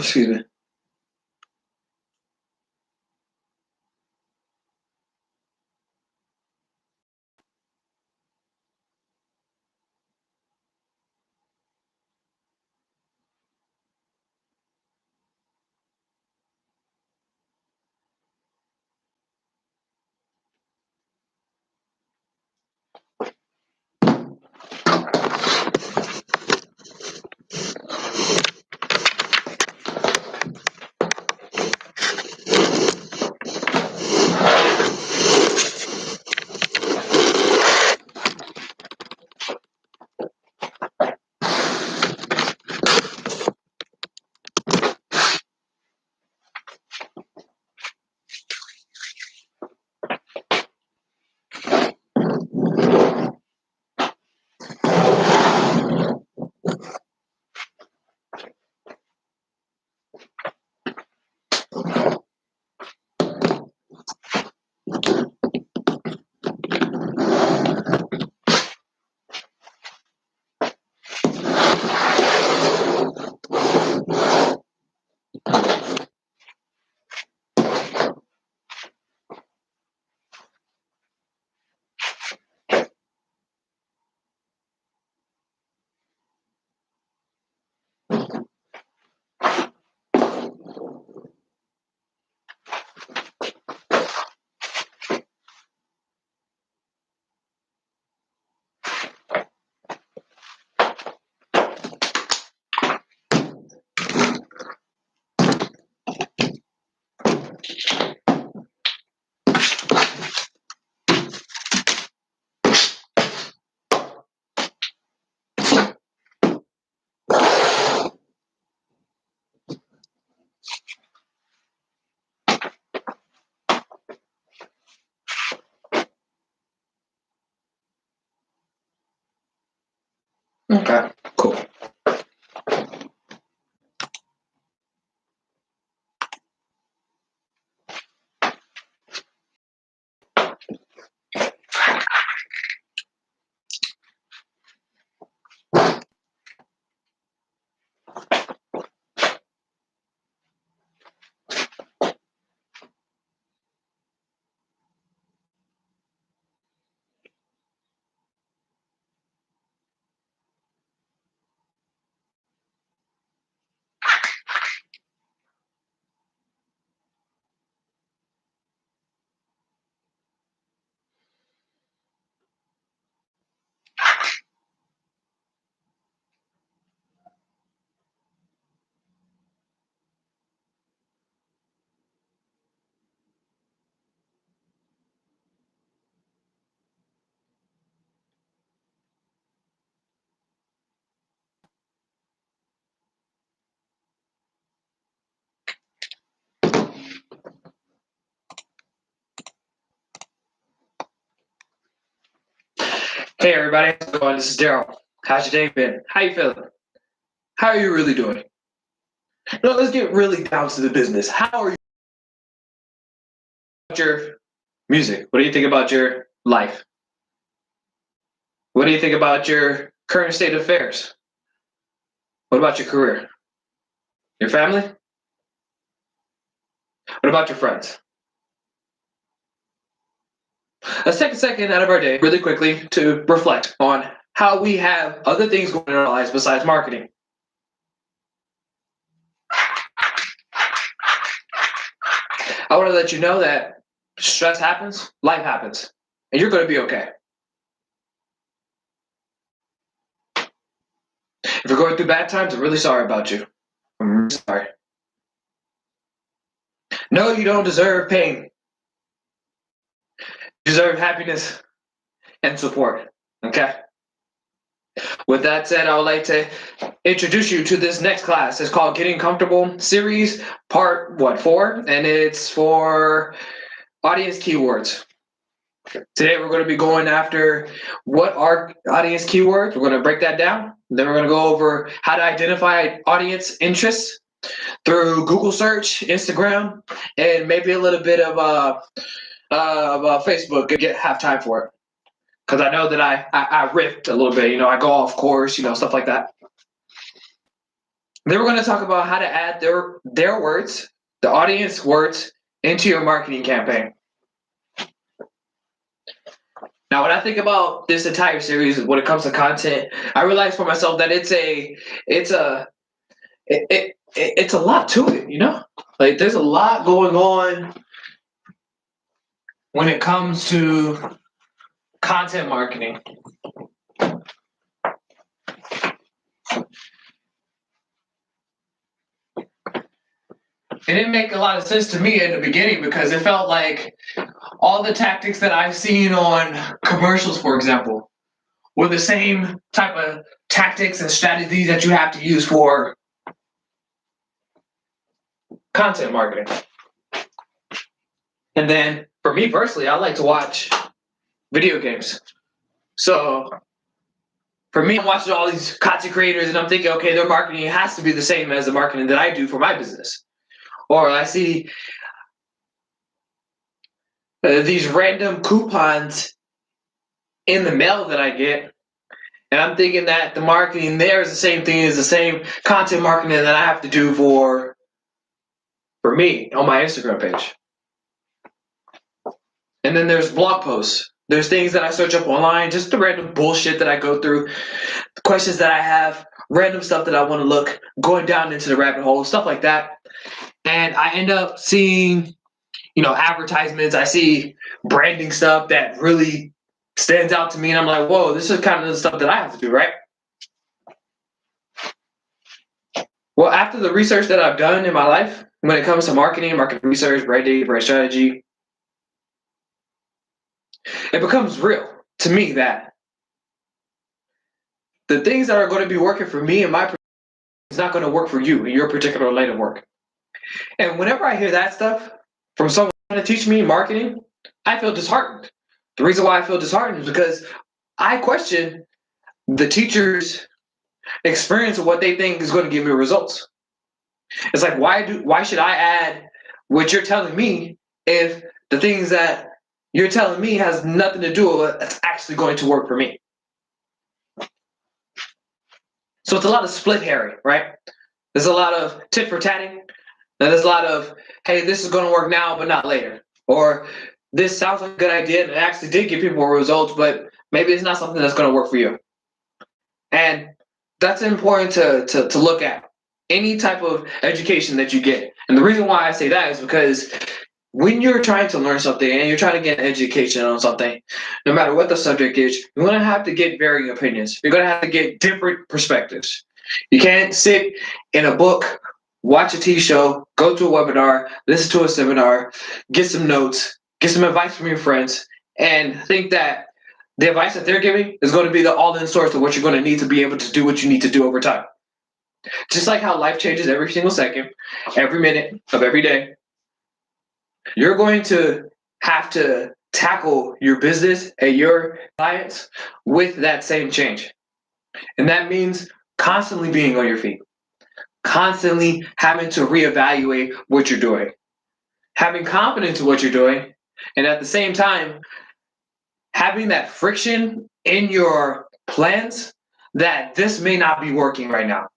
Excuse me. Okay, cool. Hey everybody, how's it going? This is Daryl. How's your day been? How you feeling? How are you really doing? No, let's get really down to the business. How are you about your music? What do you think about your life? What do you think about your current state of affairs? What about your career? Your family? What about your friends? Let's take a second out of our day really quickly to reflect on how we have other things going in our lives besides marketing. I want to let you know that stress happens, life happens, and you're going to be okay. If you're going through bad times, I'm really sorry about you. I'm really sorry. No, you don't deserve pain. You deserve happiness and support. Okay? With that said, I would like to introduce you to this next class. It's called Getting Comfortable Series, part 4, and it's for audience keywords. Today we're going to be going after what are audience keywords. We're going to break that down. Then we're going to go over how to identify audience interests through Google search, Instagram, and maybe a little bit of Facebook. Have time for it, because I know that I riffed a little bit. I go off course, stuff like that. Then we're going to talk about how to add their words, the audience words, into your marketing campaign. Now, when I think about this entire series, when it comes to content, I realize for myself that it's a lot to it, you know? Like there's a lot going on when it comes to content marketing. It didn't make a lot of sense to me in the beginning because it felt like all the tactics that I've seen on commercials, for example, were the same type of tactics and strategies that you have to use for content marketing. And then for me personally, I like to watch video games. So for me, I'm watching all these content creators and I'm thinking, okay, their marketing has to be the same as the marketing that I do for my business. Or I see these random coupons in the mail that I get, and I'm thinking that the marketing there is the same thing as the same content marketing that I have to do for me on my Instagram page. And then there's blog posts. There's things that I search up online, just the random bullshit that I go through, the questions that I have, random stuff that I want to look, going down into the rabbit hole, stuff like that. And I end up seeing, advertisements. I see branding stuff that really stands out to me, and I'm like, whoa, this is kind of the stuff that I have to do, right? Well, after the research that I've done in my life, when it comes to marketing, market research, branding, brand strategy, it becomes real to me that the things that are going to be working for me and my is not going to work for you in your particular line of work. And whenever I hear that stuff from someone trying to teach me marketing, I feel disheartened. The reason why I feel disheartened is because I question the teacher's experience of what they think is going to give me results. It's like, why should I add what you're telling me if the things that you're telling me has nothing to do with what's actually going to work for me? So it's a lot of split hairing, right? There's a lot of tit for tatting. And there's a lot of, hey, this is going to work now, but not later. Or this sounds like a good idea and it actually did give people results, but maybe it's not something that's going to work for you. And that's important to look at any type of education that you get. And the reason why I say that is because when you're trying to learn something and you're trying to get an education on something, no matter what the subject is, you're going to have to get varying opinions. You're going to have to get different perspectives. You can't sit in a book, watch a TV show, go to a webinar, listen to a seminar, get some notes, get some advice from your friends, and think that the advice that they're giving is going to be the all-in source of what you're going to need to be able to do what you need to do over time. Just like how life changes every single second, every minute of every day, you're going to have to tackle your business and your clients with that same change. And that means constantly being on your feet, constantly having to reevaluate what you're doing, having confidence in what you're doing, and at the same time, having that friction in your plans that this may not be working right now.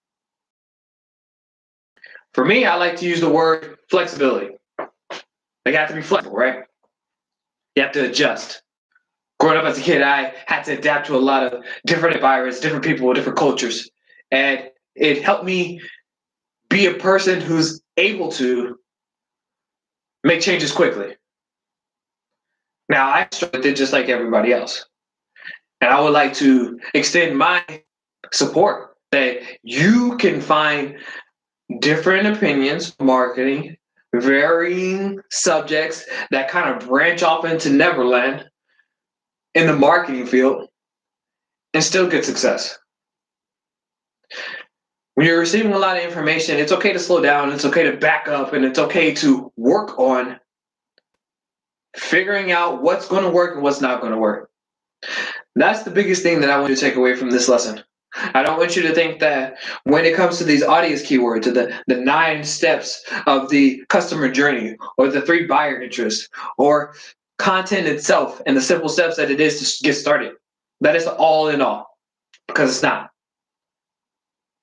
For me, I like to use the word flexibility. You have to be flexible, right? You have to adjust. Growing up as a kid, I had to adapt to a lot of different environments, different people, different cultures. And it helped me be a person who's able to make changes quickly. Now, I struggle with it just like everybody else. And I would like to extend my support that you can find different opinions, marketing, varying subjects that kind of branch off into Neverland in the marketing field and still get success. When you're receiving a lot of information, it's okay to slow down, it's okay to back up, and it's okay to work on figuring out what's going to work and what's not going to work. That's the biggest thing that I want you to take away from this lesson. I don't want you to think that when it comes to these audience keywords, or the 9 steps of the customer journey, or the 3 buyer interests, or content itself and the simple steps that it is to get started, that is all in all, because it's not.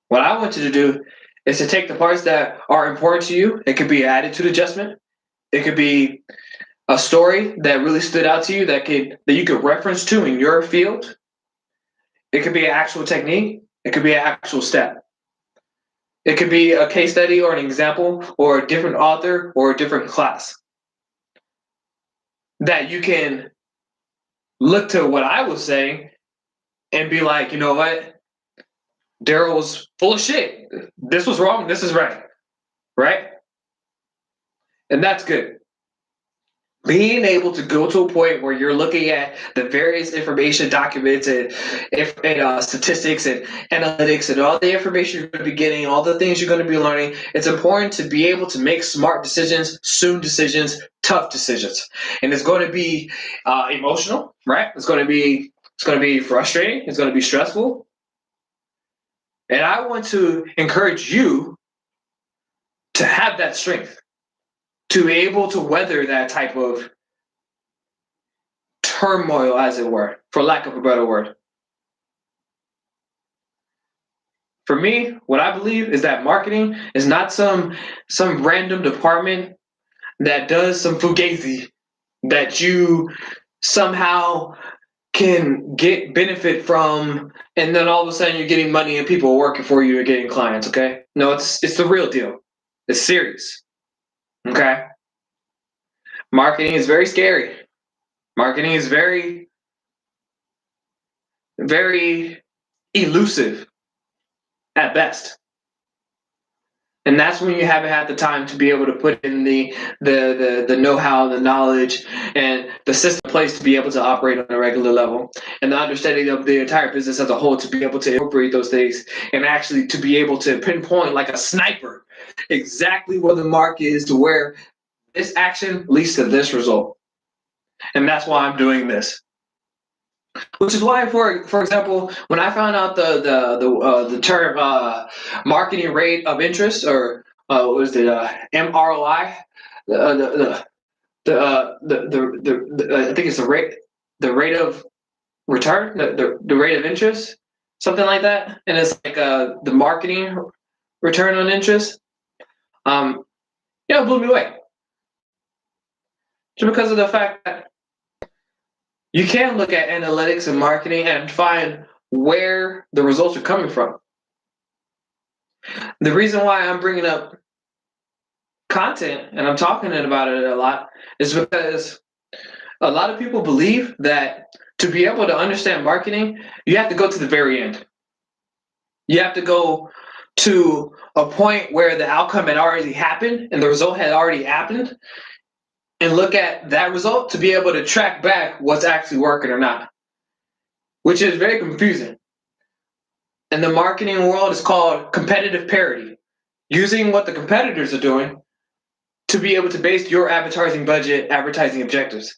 What I want you to do is to take the parts that are important to you. It could be an attitude adjustment. It could be a story that really stood out to you that you could reference to in your field. It could be an actual technique. It could be an actual step. It could be a case study or an example or a different author or a different class that you can look to what I was saying and be like, you know what? Daryl was full of shit. This was wrong. This is right. Right? And that's good. Being able to go to a point where you're looking at the various information documents and statistics and analytics and all the information you're going to be getting, all the things you're going to be learning, it's important to be able to make smart decisions, soon decisions, tough decisions. And it's going to be emotional, right? It's going to be frustrating. It's going to be stressful. And I want to encourage you to have that strength, to be able to weather that type of turmoil, as it were, for lack of a better word. For me, what I believe is that marketing is not some random department that does some fugazi that you somehow can get benefit from, and then all of a sudden you're getting money and people are working for you and getting clients, okay? No, it's the real deal. It's serious, okay? Marketing is very scary. Marketing is very, very elusive at best. And that's when you haven't had the time to be able to put in the know-how, the knowledge, and the system in place to be able to operate on a regular level, and the understanding of the entire business as a whole to be able to incorporate those things and actually to be able to pinpoint like a sniper exactly where the mark is to where this action leads to this result. And that's why I'm doing this. Which is why, for example, when I found out the term marketing rate of interest, or what was it, MROI, I think it's the rate of return, the rate of interest, something like that, and it's like the marketing return on interest. It blew me away, just because of the fact that you can look at analytics and marketing and find where the results are coming from. The reason why I'm bringing up content and I'm talking about it a lot is because a lot of people believe that to be able to understand marketing, you have to go to the very end. You have to go to a point where the outcome had already happened and the result had already happened, and look at that result to be able to track back what's actually working or not, which is very confusing. In the marketing world, it's called competitive parity, using what the competitors are doing to be able to base your advertising budget, advertising objectives.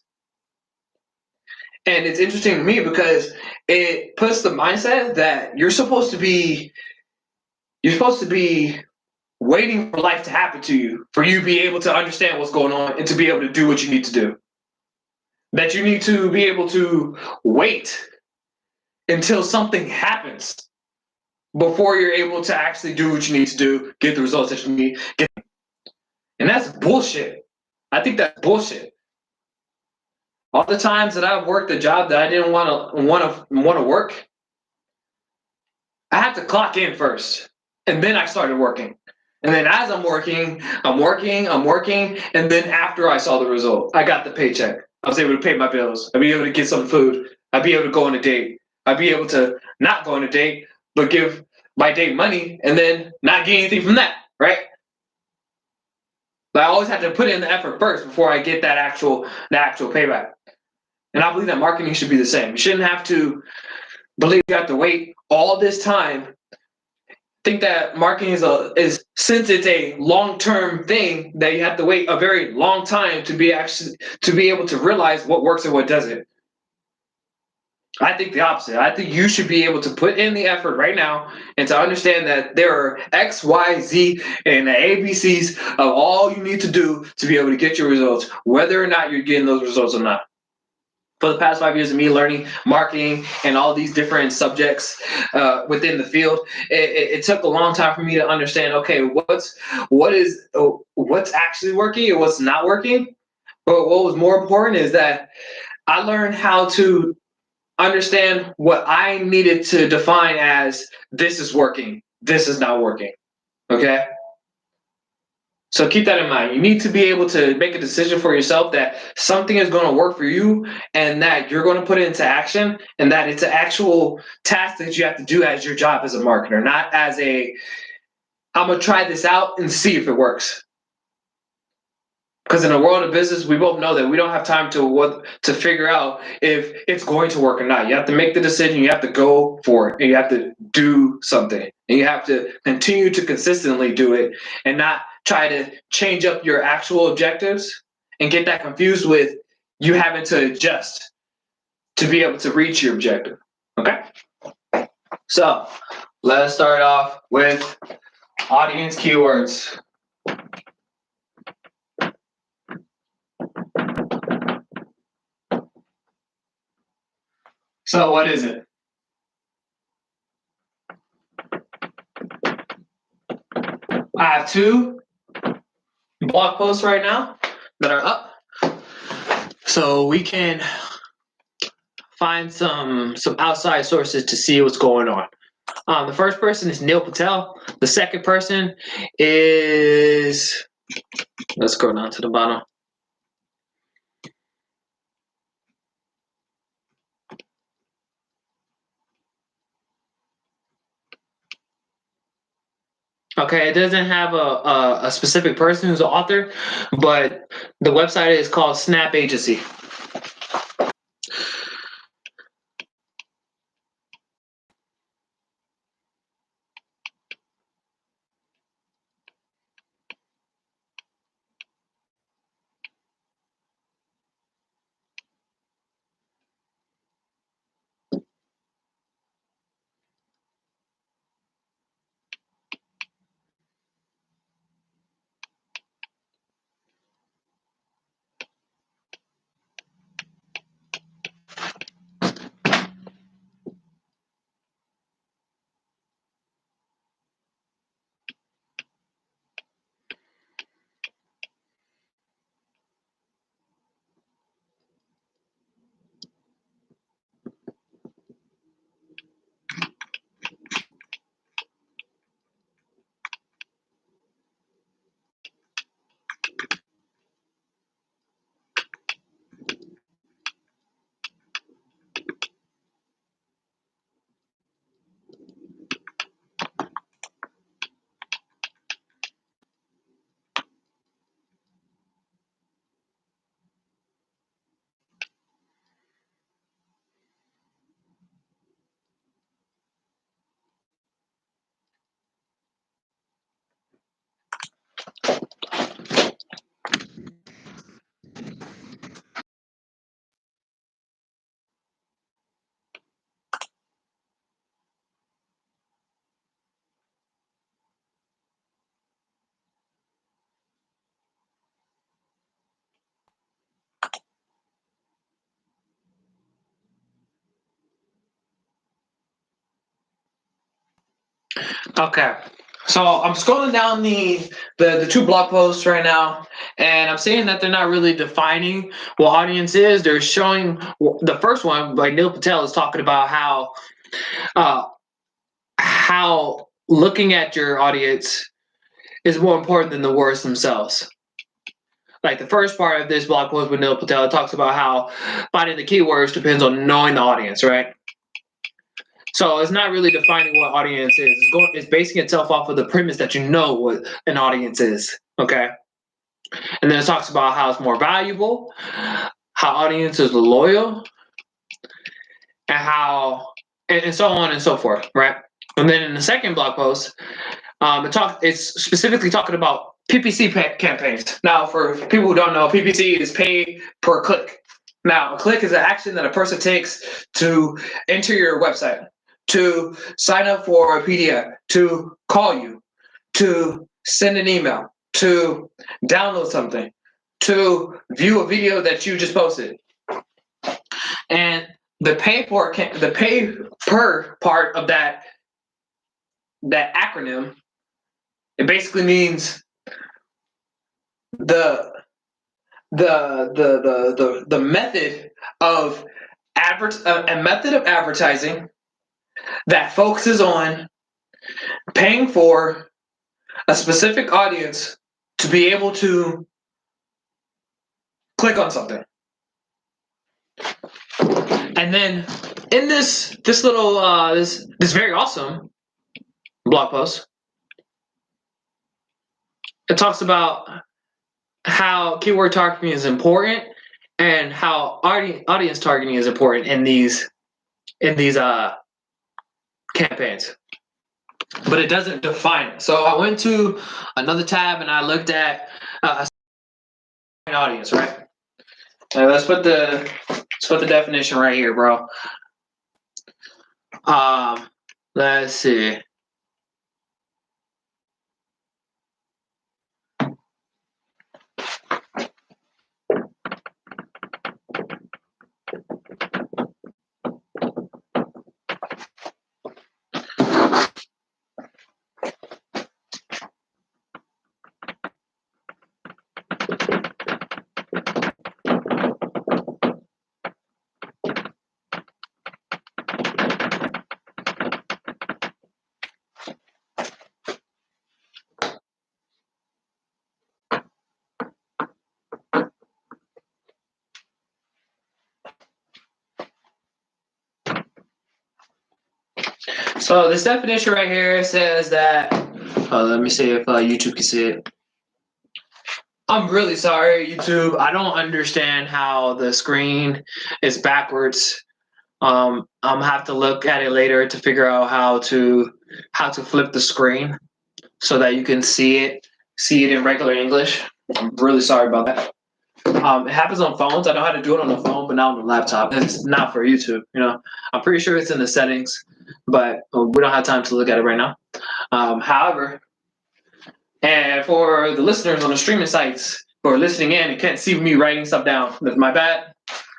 And it's interesting to me because it puts the mindset that you're supposed to be waiting for life to happen to you, for you to be able to understand what's going on and to be able to do what you need to do. That you need to be able to wait until something happens before you're able to actually do what you need to do, get the results that you need. And that's bullshit. I think that's bullshit. All the times that I've worked a job that I didn't want to work, I had to clock in first, and then I started working. And then as I'm working, and then after I saw the result, I got the paycheck. I was able to pay my bills. I'd be able to get some food. I'd be able to go on a date. I'd be able to not go on a date, but give my date money and then not get anything from that, right? But I always have to put in the effort first before I get that actual payback. And I believe that marketing should be the same. You shouldn't have to believe you have to wait all this time. Think that marketing is since it's a long-term thing that you have to wait a very long time to be able to realize what works and what doesn't. I think the opposite. I think you should be able to put in the effort right now and to understand that there are X, Y, Z, and the ABCs of all you need to do to be able to get your results, whether or not you're getting those results or not. for the past 5 years of me learning marketing and all these different subjects within the field, it took a long time for me to understand, okay, what's actually working and what's not working. But what was more important is that I learned how to understand what I needed to define as this is working, this is not working. Okay? So keep that in mind. You need to be able to make a decision for yourself that something is going to work for you and that you're going to put it into action and that it's an actual task that you have to do as your job as a marketer, not as I'm going to try this out and see if it works. Because in the world of business, we both know that we don't have time to figure out if it's going to work or not. You have to make the decision. You have to go for it. And you have to do something. And you have to continue to consistently do it and not try to change up your actual objectives and get that confused with you having to adjust to be able to reach your objective. Okay? So let's start off with audience keywords. So what is it? I have 2 blog posts right now that are up. So we can find some outside sources to see what's going on. The first person is Neil Patel. The second person is, let's go down to the bottom. Okay, it doesn't have a specific person who's the author, but the website is called Snap Agency. Okay. So I'm scrolling down the 2 blog posts right now, and I'm seeing that they're not really defining what audience is. They're showing the first one by Neil Patel is talking about how looking at your audience is more important than the words themselves. Like the first part of this blog post with Neil Patel, it talks about how finding the keywords depends on knowing the audience, right? So it's not really defining what audience is. It's basing itself off of the premise that you know what an audience is. Okay. And then it talks about how it's more valuable, how audiences are loyal, and so on and so forth, right? And then in the second blog post, it's specifically talking about PPC campaigns. Now, for people who don't know, PPC is pay per click. Now, a click is an action that a person takes to enter your website, to sign up for a PDF, to call you, to send an email, to download something, to view a video that you just posted. And the pay per part of that acronym, it basically means the method of a method of advertising that focuses on paying for a specific audience to be able to click on something. And then in this little this very awesome blog post, it talks about how keyword targeting is important and how audience targeting is important in these campaigns. But it doesn't define it. So I went to another tab and I looked at audience, right? Now let's put the definition right here, bro. Let's see. So this definition right here says that, let me see if YouTube can see it. I'm really sorry, YouTube. I don't understand how the screen is backwards. I'm gonna have to look at it later to figure out how to flip the screen so that you can see it in regular English. I'm really sorry about that. It happens on phones. I know how to do it on the phone, but not on the laptop. It's not for YouTube. I'm pretty sure it's in the settings, but we don't have time to look at it right now. However, and for the listeners on the streaming sites who are listening in and can't see me writing stuff down, that's my bad.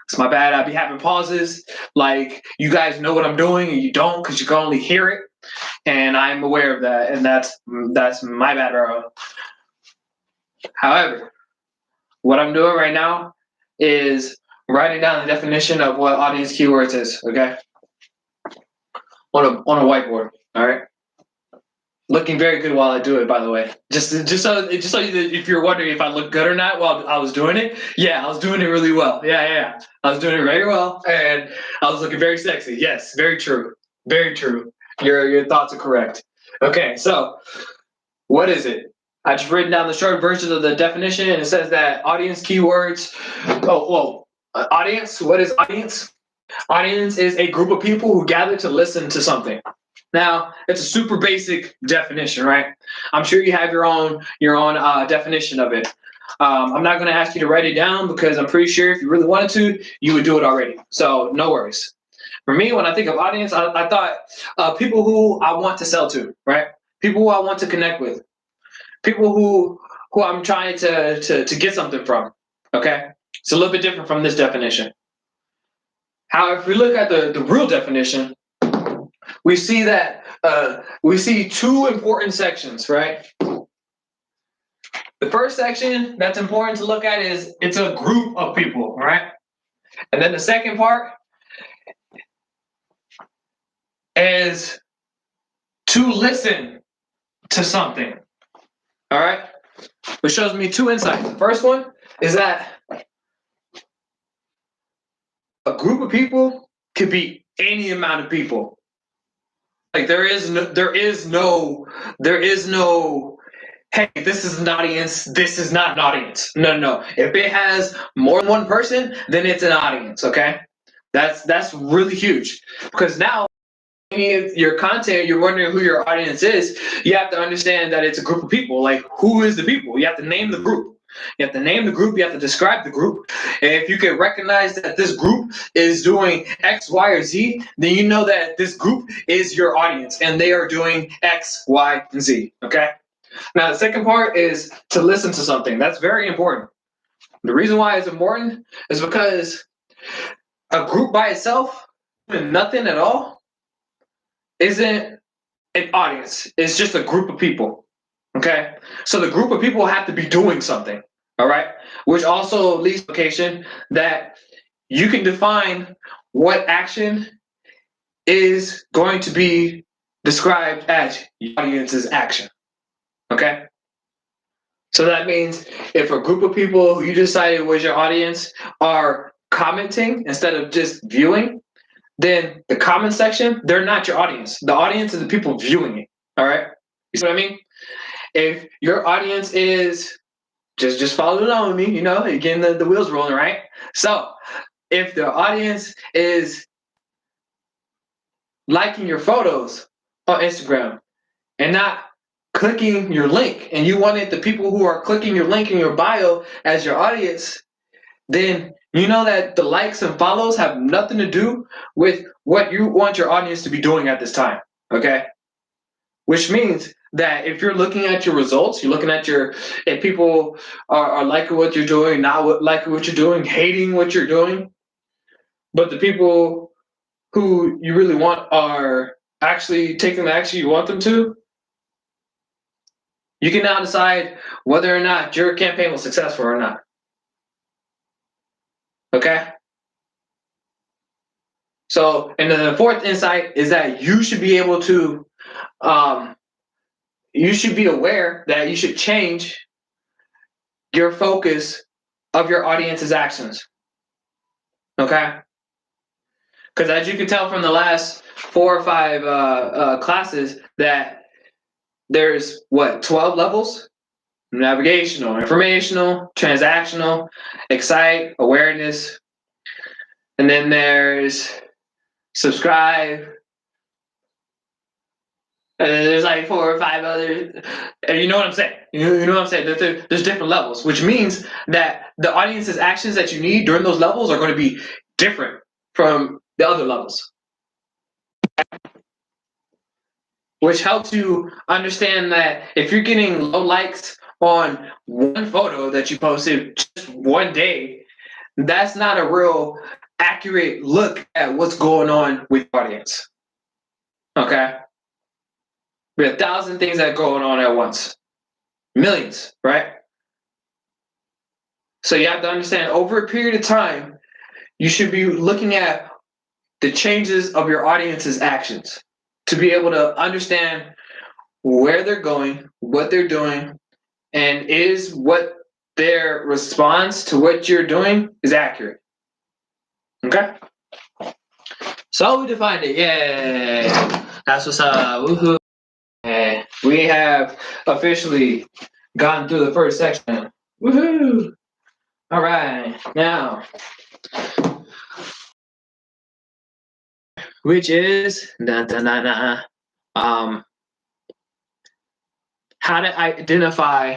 It's my bad. I'll be having pauses. Like, you guys know what I'm doing and you don't because you can only hear it. And I'm aware of that. And that's my bad, bro. However, what I'm doing right now is writing down the definition of what audience keywords is, okay? On a whiteboard, all right? Looking very good while I do it, by the way. Just so if you're wondering if I look good or not while I was doing it, yeah, I was doing it really well. Yeah. I was doing it very well, and I was looking very sexy. Yes, very true. Very true. Your thoughts are correct. Okay, so what is it? I just written down the short version of the definition, and it says that audience keywords. Audience. What is audience? Audience is a group of people who gather to listen to something. Now, it's a super basic definition, right? I'm sure you have your own definition of it. I'm not going to ask you to write it down because I'm pretty sure if you really wanted to, you would do it already. So no worries. For me, when I think of audience, I thought people who I want to sell to, right? People who I want to connect with. People who I'm trying to get something from, okay? It's a little bit different from this definition. However, if we look at the real definition, we see that we see two important sections, right? The first section that's important to look at is it's a group of people, right? And then the second part is to listen to something, all right? Which shows me two insights. The first one is that a group of people could be any amount of people. Like there is no, hey, this is an audience, this is not an audience. No. If it has more than one person, then it's an audience, okay? That's really huge. Because now your content, you're wondering who your audience is, you have to understand that it's a group of people. Like, who is the people? You have to name the group. You have to name the group, you have to describe the group. And if you can recognize that this group is doing X, Y, or Z, then you know that this group is your audience and they are doing X, Y, and Z, okay? Now, the second part is to listen to something. That's very important. The reason why it's important is because a group by itself, doing nothing at all, isn't an audience. It's just a group of people. Okay? So the group of people have to be doing something. All right? Which also leads to the location that you can define what action is going to be described as your audience's action. Okay? So that means if a group of people who you decided was your audience are commenting instead of just viewing, then the comment section, they're not your audience. The audience is the people viewing it. All right? You see what I mean? If your audience is just follow along with me, you know, you're getting the wheels rolling, right? So if the audience is liking your photos on Instagram and not clicking your link, and you wanted the people who are clicking your link in your bio as your audience, then you know that the likes and follows have nothing to do with what you want your audience to be doing at this time, okay? Which means that if you're looking at your results, you're looking at if people are liking what you're doing, not liking what you're doing, hating what you're doing, but the people who you really want are actually taking the action you want them to, you can now decide whether or not your campaign was successful or not. Okay? So, and then the fourth insight is that you should be able to, you should be aware that you should change your focus of your audience's actions. Okay? Because as you can tell from the last 4 or 5 classes, that there's 12 levels? Navigational, informational, transactional, excite, awareness, and then there's subscribe, and then there's like 4 or 5 others. And you know what I'm saying? You know what I'm saying? There's different levels, which means that the audience's actions that you need during those levels are going to be different from the other levels. Which helps you understand that if you're getting low likes on one photo that you posted just one day, that's not a real accurate look at what's going on with the audience. Okay? We have 1,000 things that are going on at once. Millions, right? So you have to understand over a period of time, you should be looking at the changes of your audience's actions to be able to understand where they're going, what they're doing, and is what their response to what you're doing is accurate. Okay? So we defined it. Yay! That's what's up. Woohoo! And we have officially gotten through the first section. Woohoo! All right, now, which is how to identify.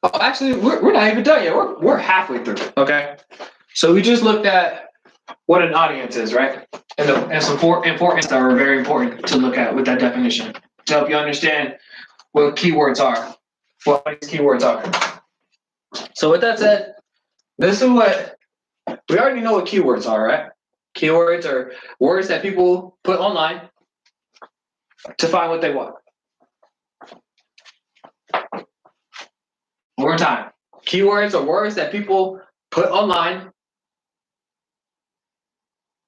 Oh, actually, we're not even done yet. We're halfway through. Okay, so we just looked at what an audience is, right? And some importance that are very important to look at with that definition to help you understand what keywords are, what these keywords are. So with that said, this is what we already know what keywords are, right? Keywords are words that people put online to find what they want. One more time. Keywords are words that people put online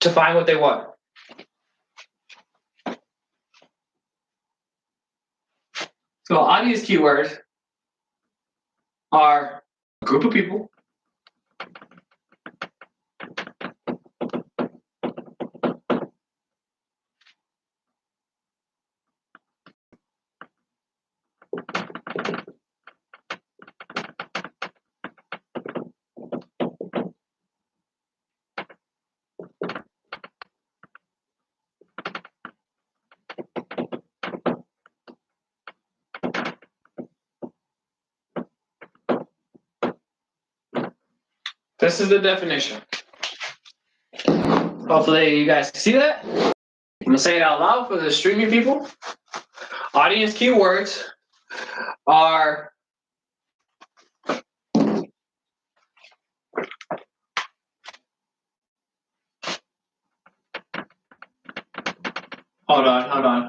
to find what they want. So audience keywords are a group of people This is the definition. Hopefully you guys can see that. I'm gonna say it out loud for the streaming people. Audience keywords are Hold on.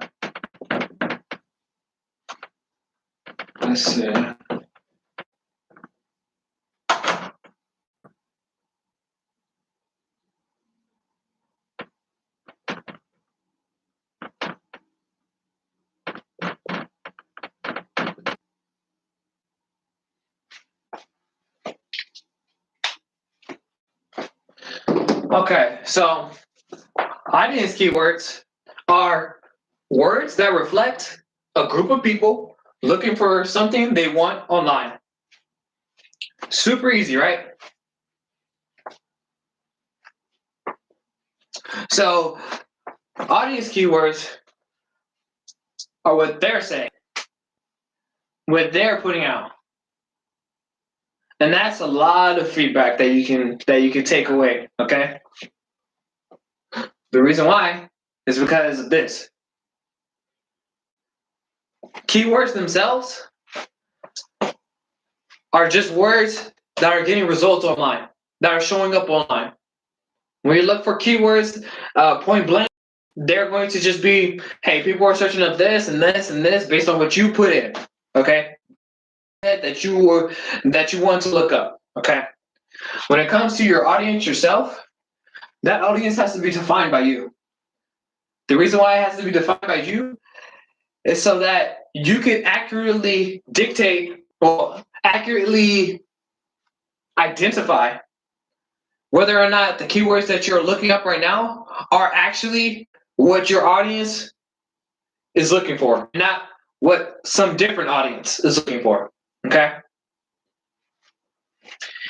Let's see. Okay, so audience keywords are words that reflect a group of people looking for something they want online. Super easy, right? So audience keywords are what they're saying, what they're putting out. And that's a lot of feedback that you can take away, okay? The reason why is because of this. Keywords themselves are just words that are getting results online, that are showing up online. When you look for keywords, point blank, they're going to just be, hey, people are searching up this and this and this based on what you put in, okay? That you want to look up, okay? When it comes to your audience yourself, that audience has to be defined by you. The reason why it has to be defined by you is so that you can accurately dictate or accurately identify whether or not the keywords that you're looking up right now are actually what your audience is looking for, not what some different audience is looking for, okay?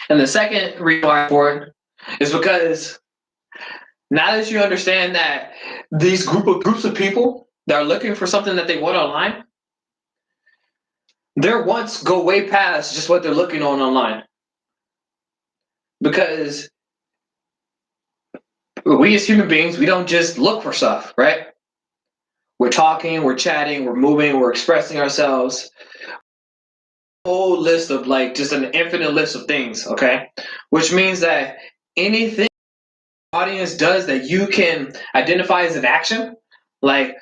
And the second reason why for it is because now that you understand that these groups of people that are looking for something that they want online, their wants go way past just what they're looking on online. Because we as human beings, we don't just look for stuff, right? We're talking, we're chatting, we're moving, we're expressing ourselves. A whole list of like just an infinite list of things, okay? Which means that anything the audience does that you can identify as an action, like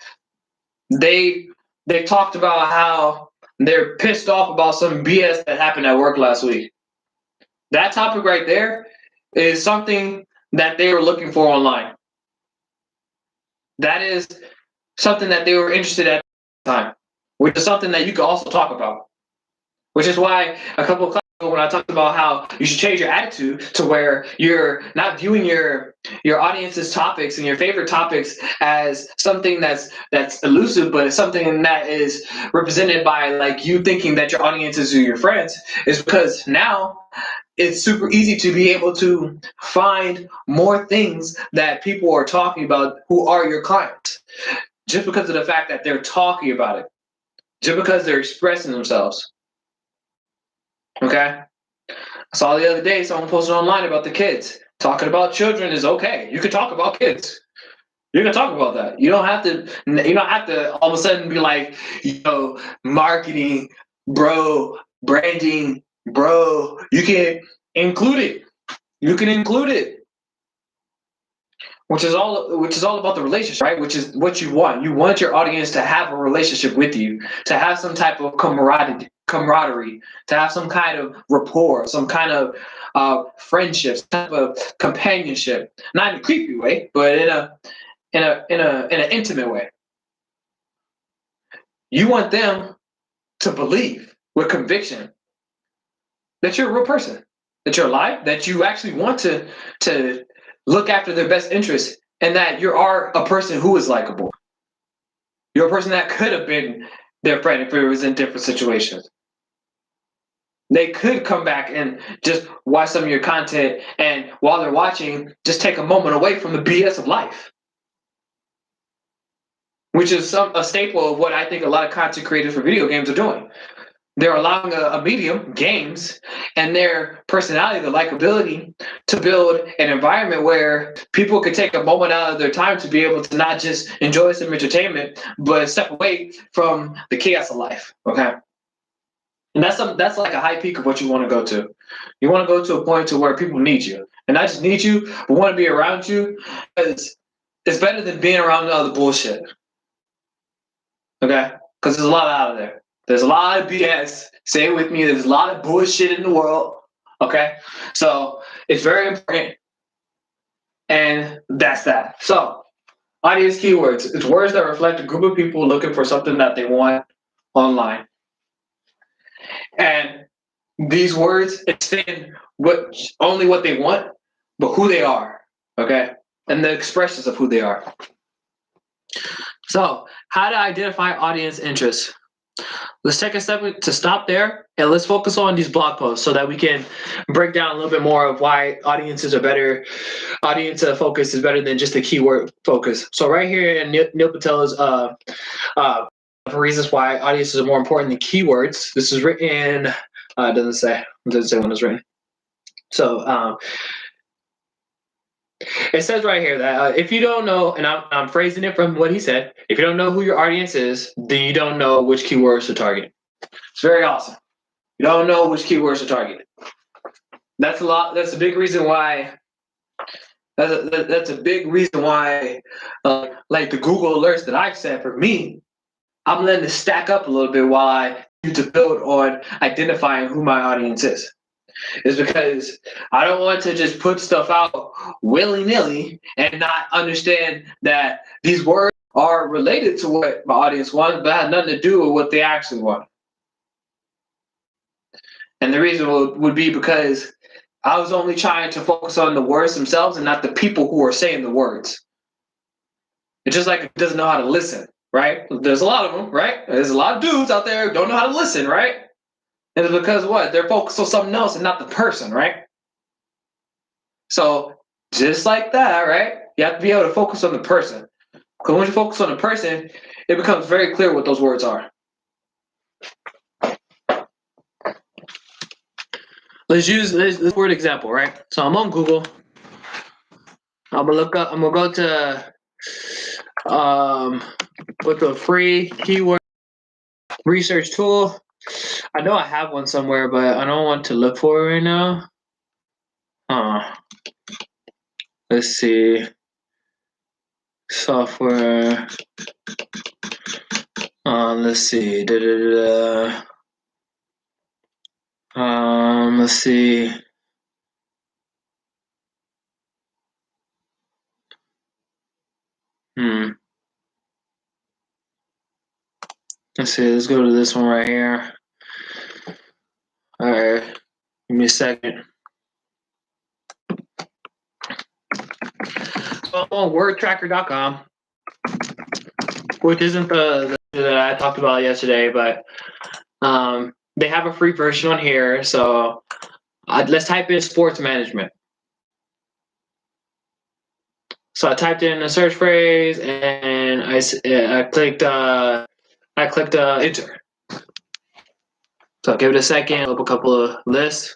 they talked about how they're pissed off about some BS that happened at work last week. That topic right there is something that they were looking for online. That is something that they were interested at the time, which is something that you can also talk about. Which is why a couple of classes ago when I talked about how you should change your attitude to where you're not viewing your audience's topics and your favorite topics as something that's elusive, but it's something that is represented by like you thinking that your audience is your friends, is because now it's super easy to be able to find more things that people are talking about who are your clients, just because of the fact that they're talking about it, just because they're expressing themselves. Okay? I saw the other day someone posted online about the kids. Talking about children is okay. You can talk about kids. You can talk about that. You don't have to all of a sudden be like, marketing, bro, branding, bro. You can include it. You can include it. Which is all about the relationship, right? Which is what you want. You want your audience to have a relationship with you, to have some type of camaraderie, to have some kind of rapport, some kind of friendship, some type of companionship. Not in a creepy way, but in an intimate way. You want them to believe with conviction that you're a real person, that you're alive, that you actually want to look after their best interests, and that you are a person who is likable. You're a person that could have been their friend if it was in different situations. They could come back and just watch some of your content, and while they're watching, just take a moment away from the BS of life. Which is a staple of what I think a lot of content creators for video games are doing. They're allowing a medium, games, and their personality, their likability, to build an environment where people could take a moment out of their time to be able to not just enjoy some entertainment, but step away from the chaos of life. Okay, and that's like a high peak of what you want to go to. You want to go to a point to where people need you, and not just need you, but want to be around you, because it's better than being around all the bullshit. Okay? Because there's a lot out there. There's a lot of BS. Say it with me. There's a lot of bullshit in the world. Okay? So it's very important. And that's that. So, audience keywords. It's words that reflect a group of people looking for something that they want online. And these words extend only what they want, but who they are. Okay? And the expressions of who they are. So, how to identify audience interests. Let's take a step to stop there and let's focus on these blog posts so that we can break down a little bit more of why audiences are better. Audience focus is better than just a keyword focus. So right here in Neil Patel's reasons why audiences are more important than keywords. This is written. It doesn't say when it's written. So it says right here that if you don't know, and I'm phrasing it from what he said, if you don't know who your audience is, then you don't know which keywords to target. It's very awesome. You don't know which keywords to target. That's a lot. That's a big reason why. That's a big reason why, like the Google alerts that I've set for me, I'm letting it stack up a little bit while I need to build on identifying who my audience is. Is because I don't want to just put stuff out willy-nilly and not understand that these words are related to what my audience wants, but have nothing to do with what they actually want. And the reason would be because I was only trying to focus on the words themselves and not the people who are saying the words. It's just like it doesn't know how to listen, right? There's a lot of them, right? There's a lot of dudes out there who don't know how to listen, right? And it's because what? They're focused on something else and not the person, right? So just like that, right? You have to be able to focus on the person. Because when you focus on the person, it becomes very clear what those words are. Let's use this word example, right? So I'm on Google. I'm gonna go to with a free keyword research tool. I know I have one somewhere, but I don't want to look for it right now. Let's see. Software. Let's see. Let's see. Let's see. Let's go to this one right here. All right. Give me a second. So I'm on wordtracker.com, which isn't the that I talked about yesterday, but they have a free version on here. So let's type in sports management. So I typed in a search phrase and I clicked enter. So I'll give it a second, up a couple of lists.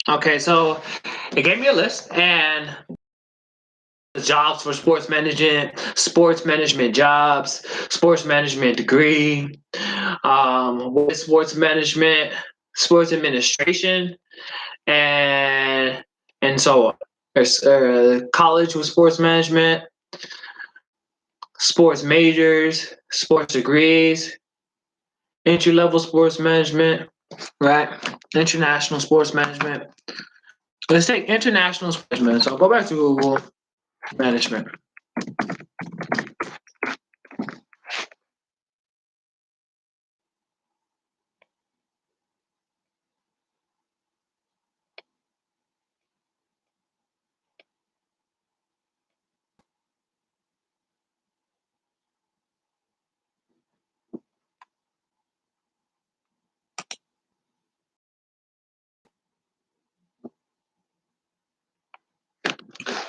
Okay, so it gave me a list and jobs for sports management jobs, sports management degree, sports management, sports administration, and so on. There's college with sports management, sports majors, sports degrees, entry-level sports management, right? International sports management. Let's take international sports management. So I'll go back to Google management.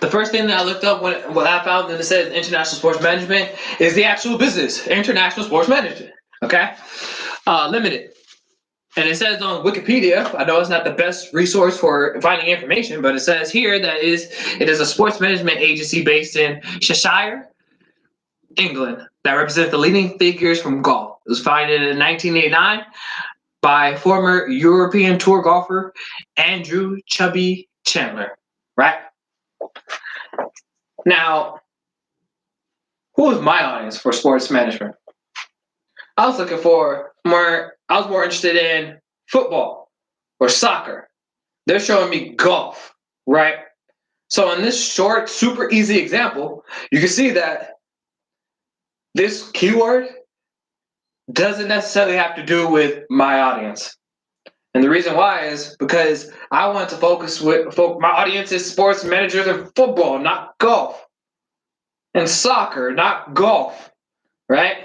the first thing that I looked up when I found that it says international sports management is the actual business, international sports management. Okay, limited. And it says on Wikipedia, I know it's not the best resource for finding information, but it says here that it is a sports management agency based in Cheshire, England, that represents the leading figures from golf. It was founded in 1989 by former European tour golfer Andrew Chubby Chandler. Right? Now, who is my audience for sports management? I was looking for more, I was more interested in football or soccer. They're showing me golf, right? So in this short, super easy example, you can see that this keyword doesn't necessarily have to do with my audience. And the reason why is because I want to focus with my audience is sports managers in football, not golf. And soccer, not golf, right?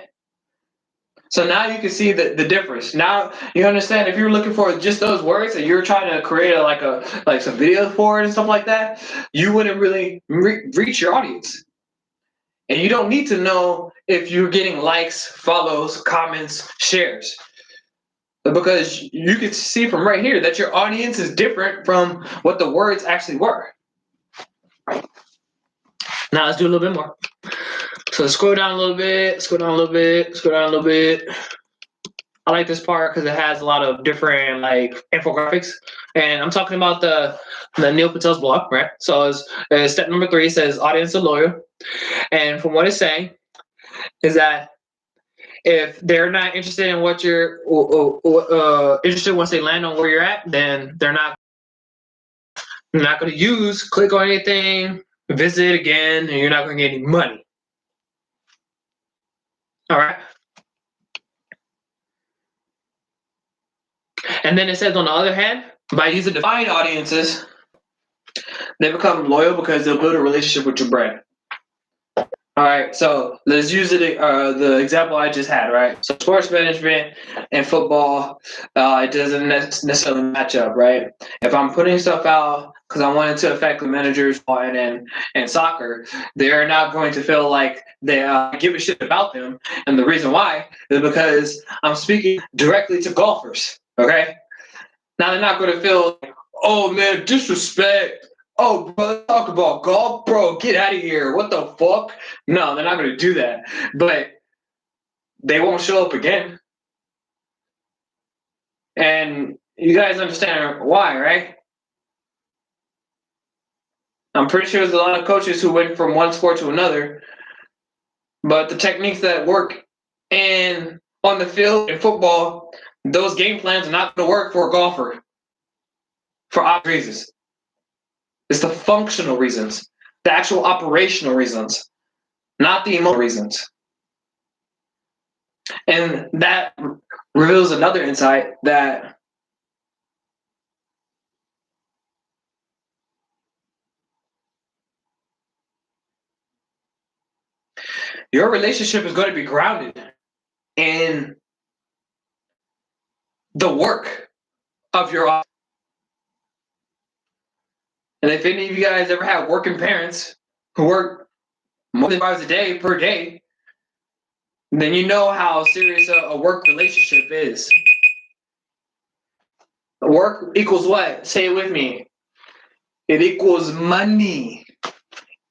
So now you can see the difference. Now you understand if you're looking for just those words and you're trying to create like some videos for it and stuff like that, you wouldn't really reach your audience. And you don't need to know if you're getting likes, follows, comments, shares. Because you can see from right here that your audience is different from what the words actually were. Now let's do a little bit more. So scroll down a little bit, scroll down a little bit, scroll down a little bit. I like this part because it has a lot of different like infographics, and I'm talking about the Neil Patel's blog, right? So step number 3 says audience is loyal, and from what it's saying is that if they're not interested in what you're interested once they land on where you're at, then they're not going to click on anything, visit again, and you're not going to get any money. All right. And then it says on the other hand, by using defined audiences, they become loyal because they'll build a relationship with your brand. All right, so let's use the example I just had, right? So sports management and football, it doesn't necessarily match up, right? If I'm putting stuff out because I want it to affect the managers and soccer, they're not going to feel like they give a shit about them. And the reason why is because I'm speaking directly to golfers, okay? Now they're not going to feel like, oh man, disrespect. Oh, bro, talk about golf, bro. Get out of here. What the fuck? No, they're not going to do that. But they won't show up again. And you guys understand why, right? I'm pretty sure there's a lot of coaches who went from one sport to another, but the techniques that work on the field in football, those game plans are not going to work for a golfer for obvious reasons. It's the functional reasons, the actual operational reasons, not the emotional reasons. And that reveals another insight that your relationship is going to be grounded in the work of your office. And if any of you guys ever have working parents who work more than 5 hours a day per day, then you know how serious a work relationship is. Work equals what? Say it with me. It equals money.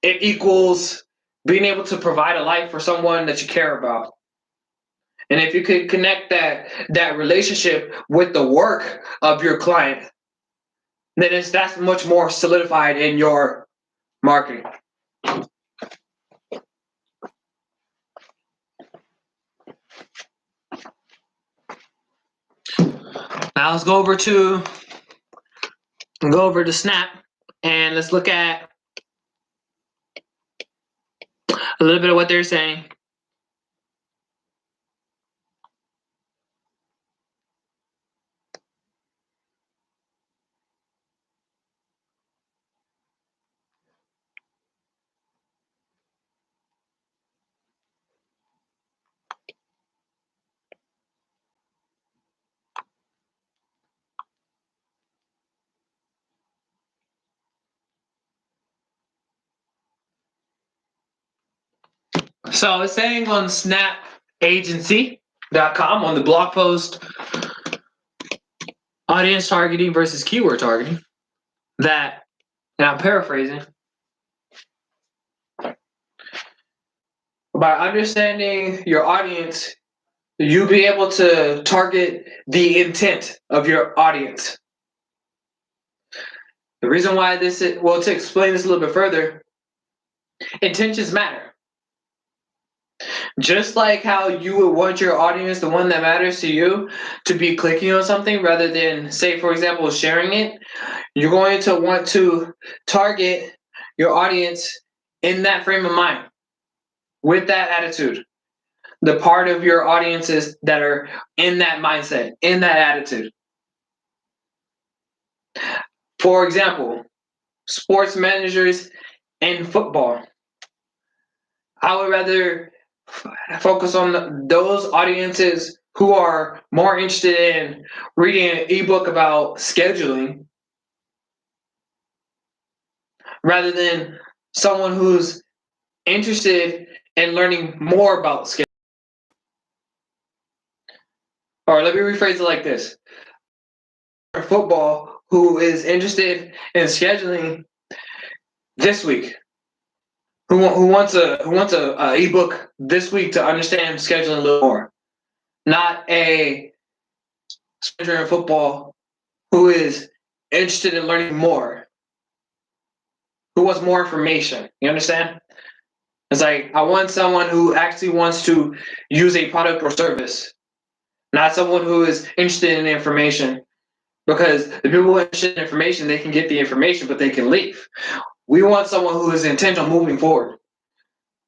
It equals being able to provide a life for someone that you care about. And if you could connect that relationship with the work of your client, then that's much more solidified in your marketing. Now let's go over to Snap and let's look at a little bit of what they're saying. So I was saying on snapagency.com on the blog post, audience targeting versus keyword targeting, that, and I'm paraphrasing, by understanding your audience, you'll be able to target the intent of your audience. The reason why this is, well, to explain this a little bit further, intentions matter. Just like how you would want your audience, the one that matters to you, to be clicking on something rather than, say, for example, sharing it, you're going to want to target your audience in that frame of mind, with that attitude. The part of your audiences that are in that mindset, in that attitude. For example, sports managers in football. I would rather focus on those audiences who are more interested in reading an ebook about scheduling rather than someone who's interested in learning more about scheduling. Or let me rephrase it like this. Football who is interested in scheduling this week, who wants a ebook this week to understand scheduling a little more, not a manager in football who is interested in learning more, who wants more information. You understand? It's like I want someone who actually wants to use a product or service, not someone who is interested in information. Because the people who are interested in information, they can get the information, but they can leave. We want someone who is intent on moving forward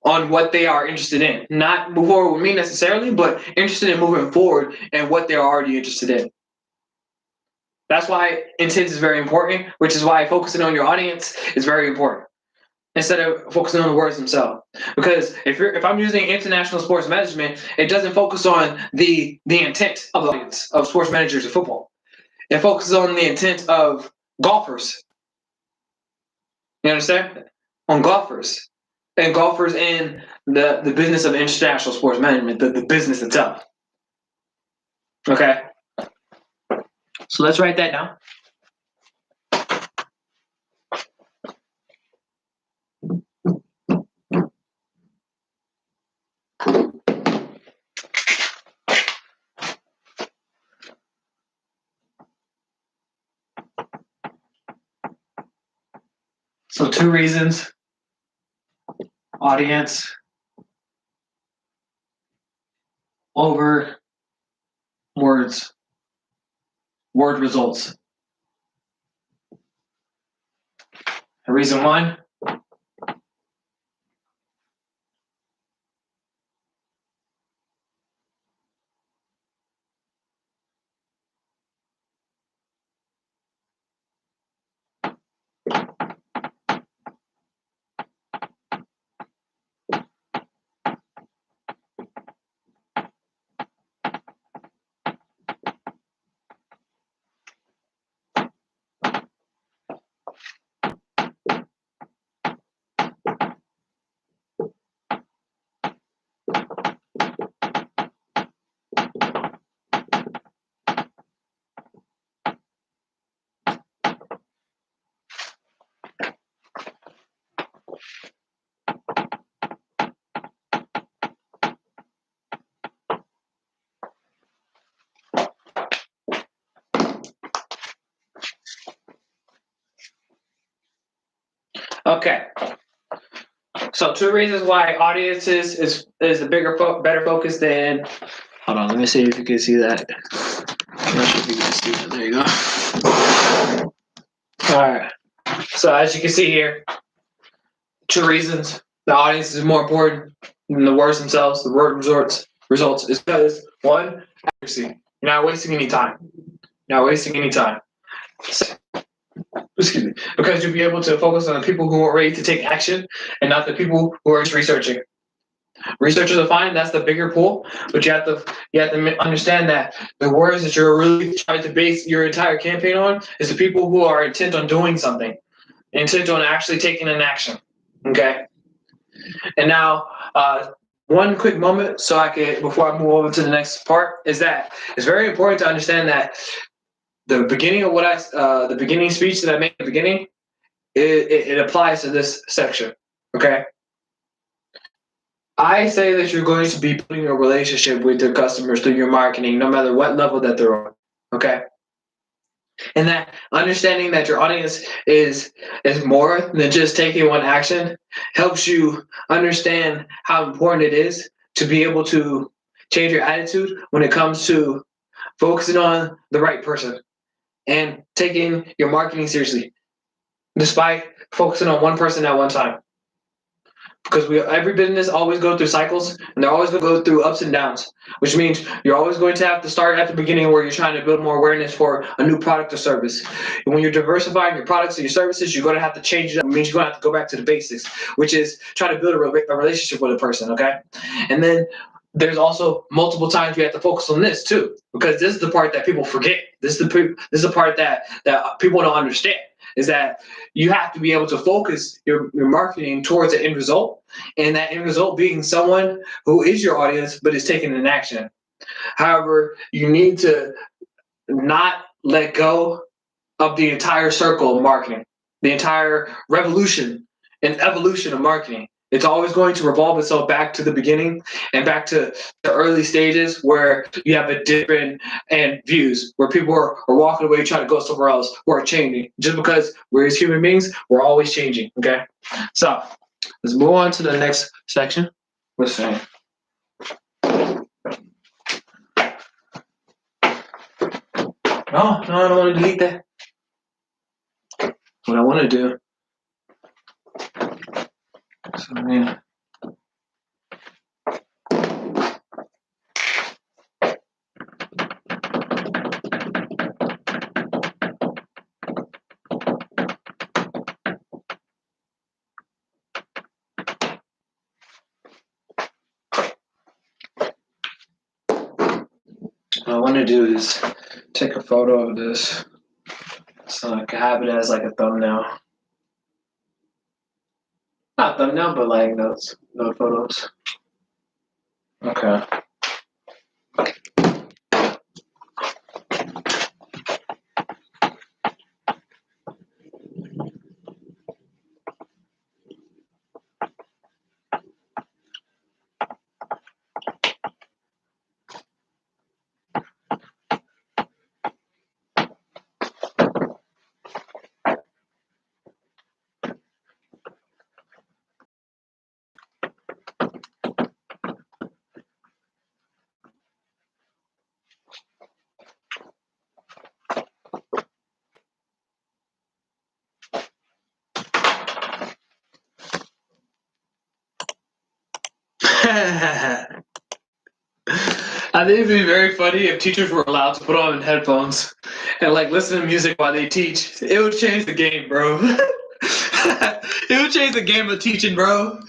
on what they are interested in. Not move forward with me necessarily, but interested in moving forward and what they're already interested in. That's why intent is very important, which is why focusing on your audience is very important instead of focusing on the words themselves. Because if I'm using international sports management, it doesn't focus on the intent of the audience of sports managers of football. It focuses on the intent of golfers. You understand? On golfers. And golfers in the business of international sports management, the business itself. Okay? So let's write that down. So 2 reasons. Audience over words. Word results. Reason 1. Okay. So 2 reasons why audiences is a better focus than. Hold on, let me see if you can see that. I'm not sure if you can see that. There you go. All right. So as you can see here, 2 reasons the audience is more important than the words themselves. The word results is because 1, accuracy. You're not wasting any time. You're not wasting any time. Excuse me. Because you'll be able to focus on the people who are ready to take action and not the people who are just researching. Researchers are fine, that's the bigger pool, but you have to understand that the words that you're really trying to base your entire campaign on is the people who are intent on doing something, intent on actually taking an action. Okay? And now one quick moment so I can, before I move over to the next part, is that it's very important to understand that the beginning of the beginning speech that I made at the beginning, it applies to this section. Okay. I say that you're going to be building a relationship with your customers through your marketing, no matter what level that they're on. Okay. And that understanding that your audience is more than just taking one action helps you understand how important it is to be able to change your attitude when it comes to focusing on the right person and taking your marketing seriously, despite focusing on one person at one time. Because every business always go through cycles, and they're always going to go through ups and downs, which means you're always going to have to start at the beginning where you're trying to build more awareness for a new product or service. And when you're diversifying your products and your services, you're going to have to change it up. It means you're going to have to go back to the basics, which is try to build a relationship with a person, okay? And then there's also multiple times you have to focus on this too, because this is the part that people forget. This is the part that people don't understand, is that you have to be able to focus your marketing towards the end result, and that end result being someone who is your audience but is taking an action. However, you need to not let go of the entire circle of marketing, the entire revolution and evolution of marketing. It's always going to revolve itself back to the beginning and back to the early stages where you have a different and views, where people are walking away trying to go somewhere else, or are changing. Just because we're as human beings, we're always changing. Okay, so let's move on to the next section. What's saying? No, I don't want to delete that. What I want to do. So yeah. What I want to do is take a photo of this so I can have it as like a thumbnail. Not thumbnail, but like those photos. Okay. I think it'd be very funny if teachers were allowed to put on headphones and like listen to music while they teach. It would change the game, bro. It would change the game of teaching, bro.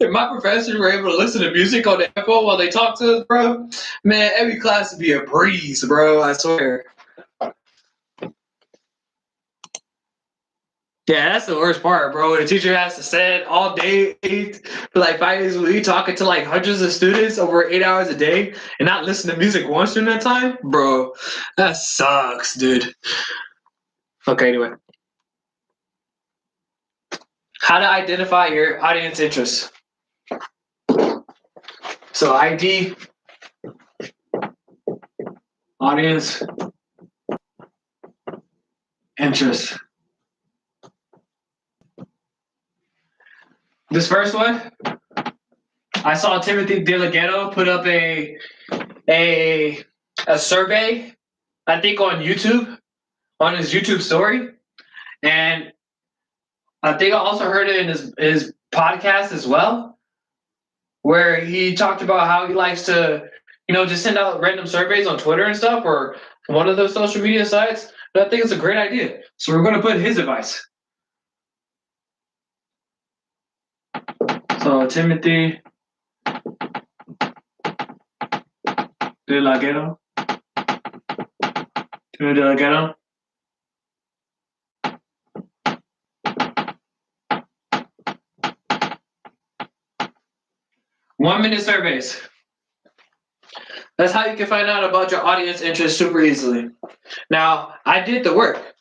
If my professors were able to listen to music on the headphone while they talk to us, bro, man, every class would be a breeze, bro. I swear. Yeah, that's the worst part, bro. The teacher has to sit all day for like 5 days a week, talking to like hundreds of students over 8 hours a day, and not listen to music once during that time, bro. That sucks, dude. Okay, anyway, how to identify your audience interests. So ID, audience interests. This first one, I saw Timothy DeLaGhetto put up a survey, I think on YouTube, on his YouTube story, and I think I also heard it in his podcast as well, where he talked about how he likes to, just send out random surveys on Twitter and stuff, or one of those social media sites. But I think it's a great idea. So we're going to put his advice. So Timothy DeLaGhetto. Timothy DeLaGhetto. 1-minute surveys. That's how you can find out about your audience interest super easily. Now, I did the work.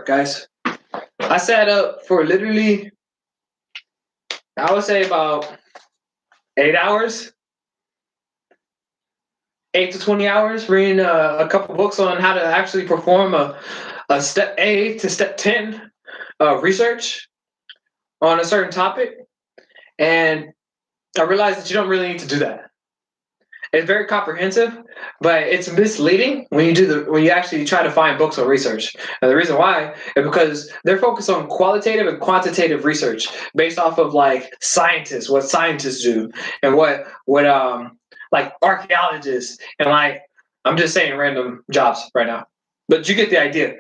Guys. I sat up for literally, I would say about 8 hours, 8 to 20 hours, reading a couple books on how to actually perform a step A to step 10 research on a certain topic. And I realized that you don't really need to do that. It's very comprehensive, but it's misleading when you actually try to find books on research. And the reason why is because they're focused on qualitative and quantitative research based off of like scientists, what scientists do, and what like archaeologists, and like I'm just saying random jobs right now, but you get the idea.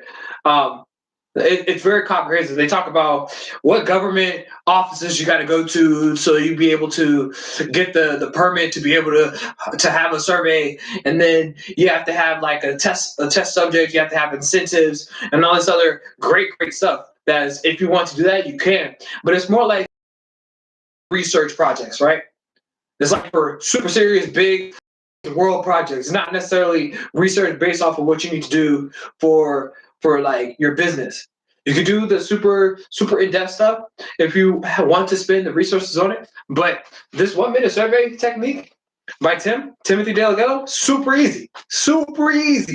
It's very comprehensive. They talk about what government offices you got to go to so you be able to get the permit to be able to have a survey, and then you have to have like a test subject. You have to have incentives and all this other great stuff. That is, if you want to do that, you can. But it's more like research projects, right? It's like for super serious, big world projects, not necessarily research based off of what you need to do for like your business. You could do the super in-depth stuff if you want to spend the resources on it. But this 1-minute survey technique by Timothy Delgado, super easy,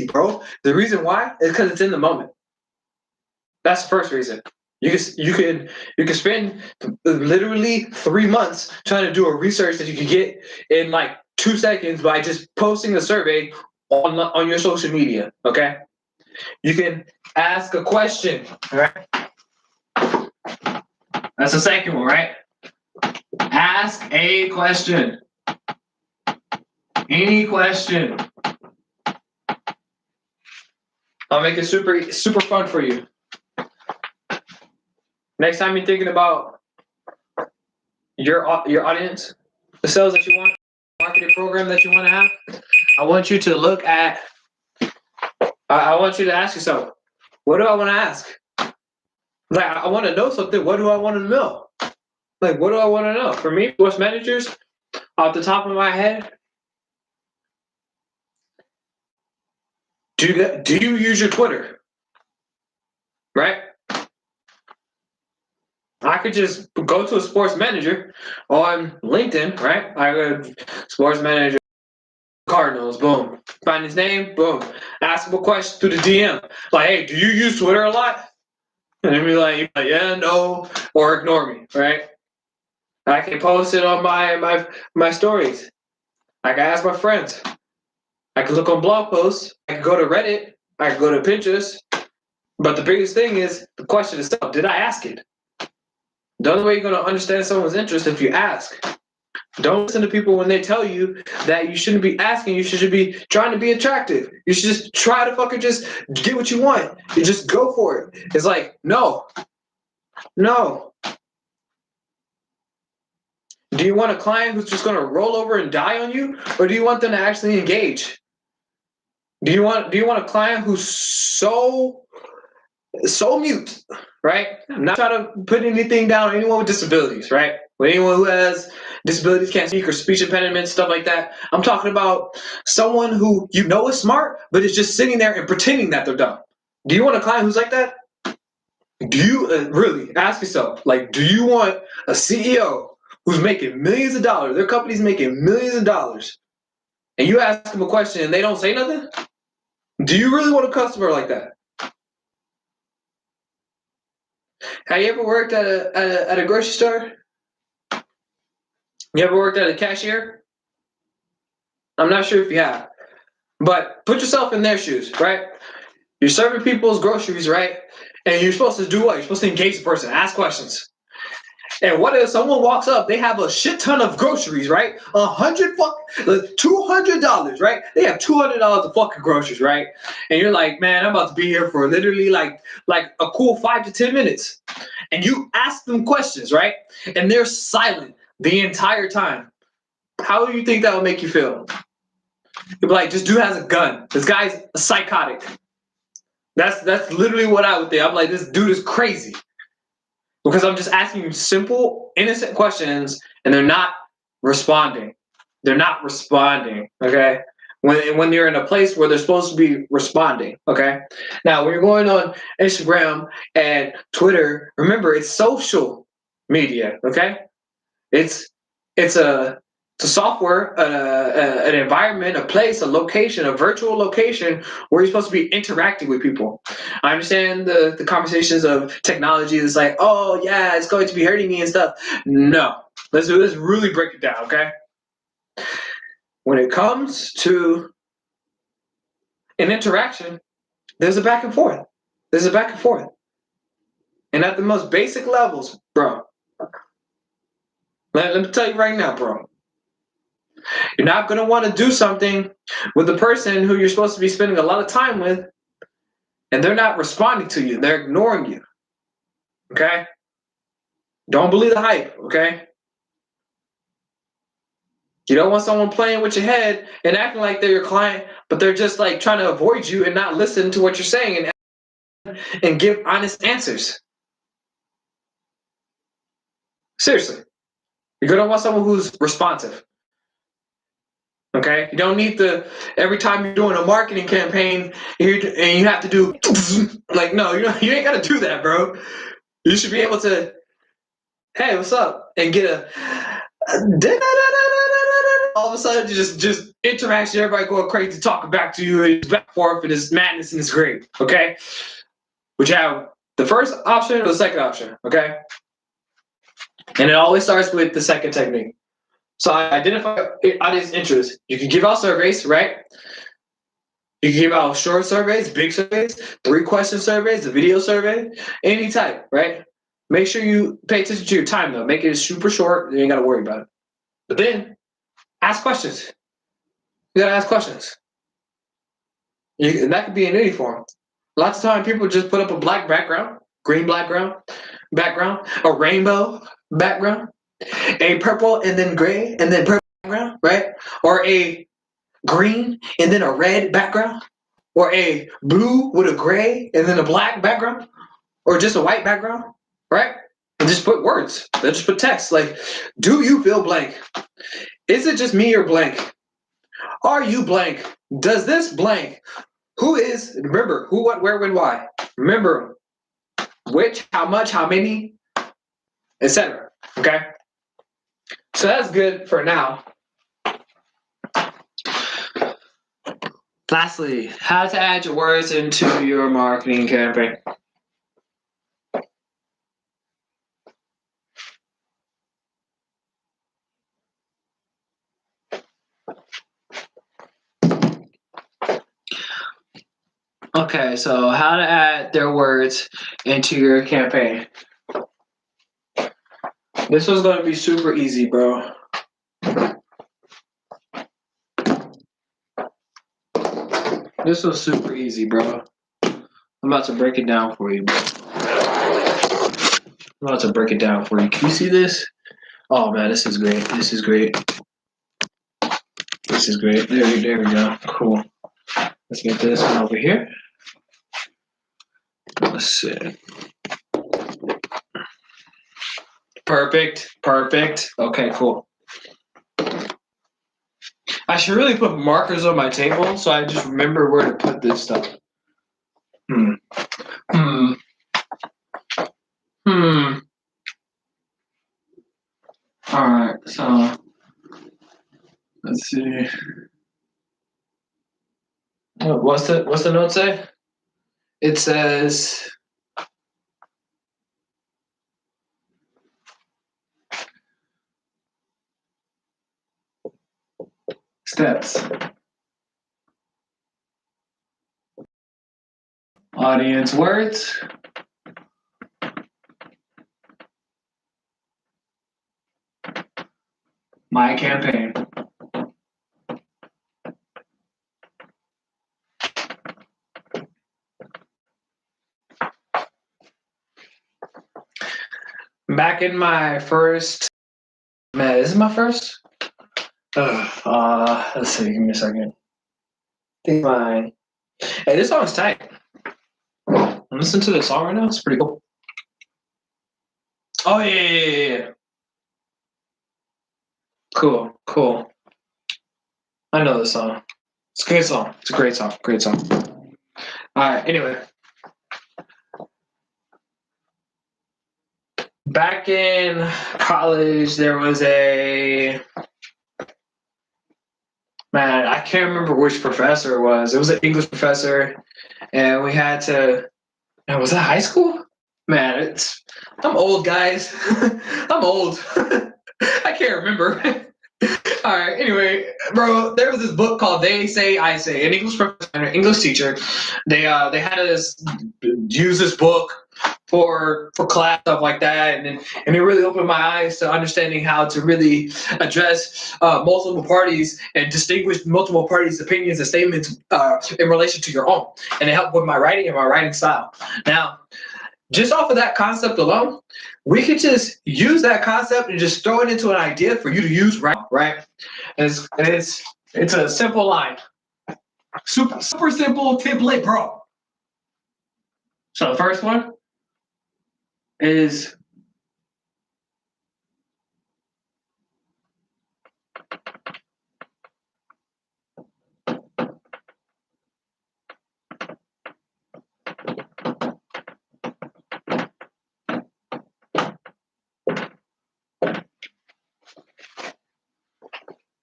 bro. The reason why is because it's in the moment. That's the first reason. You can spend literally 3 months trying to do a research that you can get in like 2 seconds by just posting a survey on your social media. Okay, you can ask a question. All right, that's the second one, right? Ask a question. Any question. I'll make it super fun for you. Next time you're thinking about your audience, the sales that you want, marketing program that you want to have, I want you to look at. I want you to ask yourself, what do I want to ask? Like, I want to know something. What do I want to know? Like, what do I want to know? For me, sports managers, off the top of my head, do you use your Twitter? Right? I could just go to a sports manager on LinkedIn, right? I go sports manager Cardinals, boom. Find his name, boom. Ask him a question through the DM. Like, hey, do you use Twitter a lot? And he'd be like, yeah, no, or ignore me, right? I can post it on my stories. I can ask my friends. I can look on blog posts. I can go to Reddit. I can go to Pinterest. But the biggest thing is the question itself. Did I ask it? The only way you're going to understand someone's interest is if you ask. Don't listen to people when they tell you that you shouldn't be asking. You should be trying to be attractive. You should just try to fucking just get what you want. You just go for it. It's like, no. Do you want a client who's just going to roll over and die on you, or do you want them to actually engage? Do you want a client who's so mute, right? I'm not trying to put anything down on anyone with disabilities, right? With anyone who has disabilities, can't speak, or speech impediments, stuff like that. I'm talking about someone who you know is smart, but is just sitting there and pretending that they're dumb. Do you want a client who's like that? Do you really ask yourself, like, do you want a CEO who's making millions of dollars, their company's making millions of dollars, and you ask them a question and they don't say nothing? Do you really want a customer like that? Have you ever worked at a grocery store? You ever worked at a cashier? I'm not sure if you have, but put yourself in their shoes, right? You're serving people's groceries, right? And you're supposed to do what? You're supposed to engage the person, ask questions. And what if someone walks up, they have a shit ton of groceries, right? $200, right? They have $200 of fucking groceries, right? And you're like, man, I'm about to be here for literally like a cool 5 to 10 minutes. And you ask them questions, right? And they're silent the entire time. How do you think that would make you feel? You'd be like, this dude has a gun. This guy's a psychotic. That's literally what I would think. I'm like, this dude is crazy. Because I'm just asking you simple, innocent questions, and they're not responding. They're not responding, okay? When you're in a place where they're supposed to be responding, okay? Now, when you're going on Instagram and Twitter, remember, it's social media, okay? It's a software, an environment, a place, a location, a virtual location where you're supposed to be interacting with people. I understand the conversations of technology is like, oh yeah, it's going to be hurting me and stuff. No, let's really break it down, okay? When it comes to an interaction, there's a back and forth. There's a back and forth. And at the most basic levels, bro, let me tell you right now, bro. You're not going to want to do something with the person who you're supposed to be spending a lot of time with, and they're not responding to you. They're ignoring you. Okay? Don't believe the hype, okay? You don't want someone playing with your head and acting like they're your client, but they're just like trying to avoid you and not listen to what you're saying and give honest answers. Seriously. You're going to want someone who's responsive. Okay? You don't need every time you're doing a marketing campaign and you have to do like, no, you ain't got to do that, bro. You should be able to, hey, what's up? And get all of a sudden just interaction, everybody going crazy, talking back to you, and back and forth, and it's madness and it's great. Okay? Which have the first option or the second option, okay? And it always starts with the second technique. So I identify audience interest. You can give out surveys, right? You can give out short surveys, big surveys, 3-question surveys, a video survey, any type, right? Make sure you pay attention to your time, though. Make it super short. You ain't got to worry about it. But then, ask questions. You got to ask questions. And that could be in any form. Lots of times, people just put up a black background, green background, a rainbow background, a purple and then gray and then purple background, right? Or a green and then a red background, or a blue with a gray and then a black background, or just a white background, right? And just put words. Then just put text. Like, do you feel blank? Is it just me or blank? Are you blank? Does this blank? Who is, remember, who, what, where, when, why. Remember, which, how much, how many, etc. Okay? So that's good for now. Lastly, how to add your words into your marketing campaign. Okay, so how to add their words into your campaign. This was going to be super easy, bro. This was super easy, bro. I'm about to break it down for you, bro. I'm about to break it down for you. Can you see this? Oh, man, this is great. This is great. This is great. There we go. Cool. Let's get this one over here. Let's see. Perfect. Okay, cool. I should really put markers on my table so I just remember where to put this stuff. All right, so let's see. What's the note say? It says steps. Audience words. My campaign. Back in my first, man, this is my first? Let's see, give me a second. I think my, hey, this song's tight. Listen to this song right now, it's pretty cool. Oh, yeah. Cool, cool. I know this song. It's a good song. It's a great song. Great song. All right. Anyway, back in college, there was a man. I can't remember which professor it was. It was an English professor, and we had to. Man, was that high school? Man, I'm old, guys. I'm old. I can't remember. All right. Anyway, bro, there was this book called "They Say, I Say." An English professor, an English teacher, they had us use this book for class, stuff like that, and it really opened my eyes to understanding how to really address multiple parties and distinguish multiple parties' opinions and statements in relation to your own, and it helped with my writing and my writing style. Now, just off of that concept alone, we could just use that concept and just throw it into an idea for you to use right? And it's a simple line. Super simple template, bro. So the first one is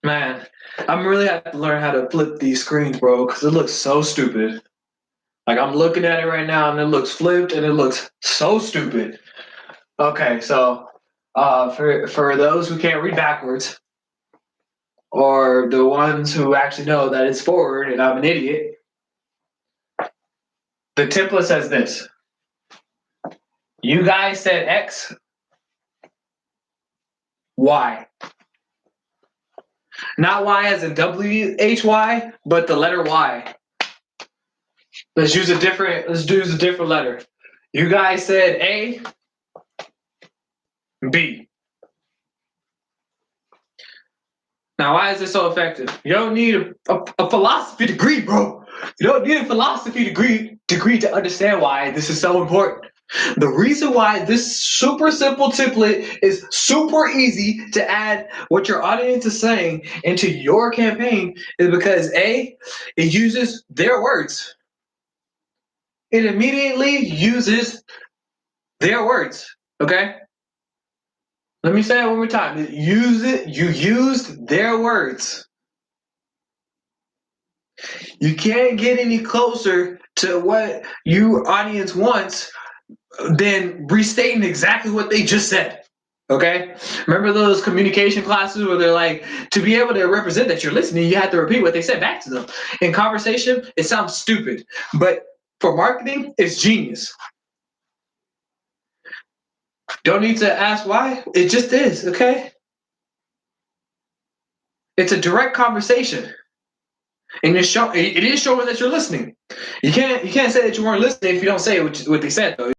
man, I'm really have to learn how to flip these screens, bro, because it looks so stupid. Like I'm looking at it right now and it looks flipped and it looks so stupid. Okay, so for those who can't read backwards, or the ones who actually know that it's forward and I'm an idiot, the template says this. You guys said X, Y. Not Y as in WHY, but the letter Y. Let's use a different letter. You guys said A, B. Now, why is this so effective? You don't need a philosophy degree, bro. You don't need a philosophy degree to understand why this is so important. The reason why this super simple template is super easy to add what your audience is saying into your campaign is because A, it uses their words. It immediately uses their words, okay? Let me say it one more time. You used their words. You can't get any closer to what your audience wants than restating exactly what they just said. Okay? Remember those communication classes where they're like, to be able to represent that you're listening, you have to repeat what they said back to them. In conversation, it sounds stupid, but for marketing, it's genius. Don't need to ask why. It just is, okay? It's a direct conversation. And it is showing that you're listening. You can't say that you weren't listening if you don't say what they said though.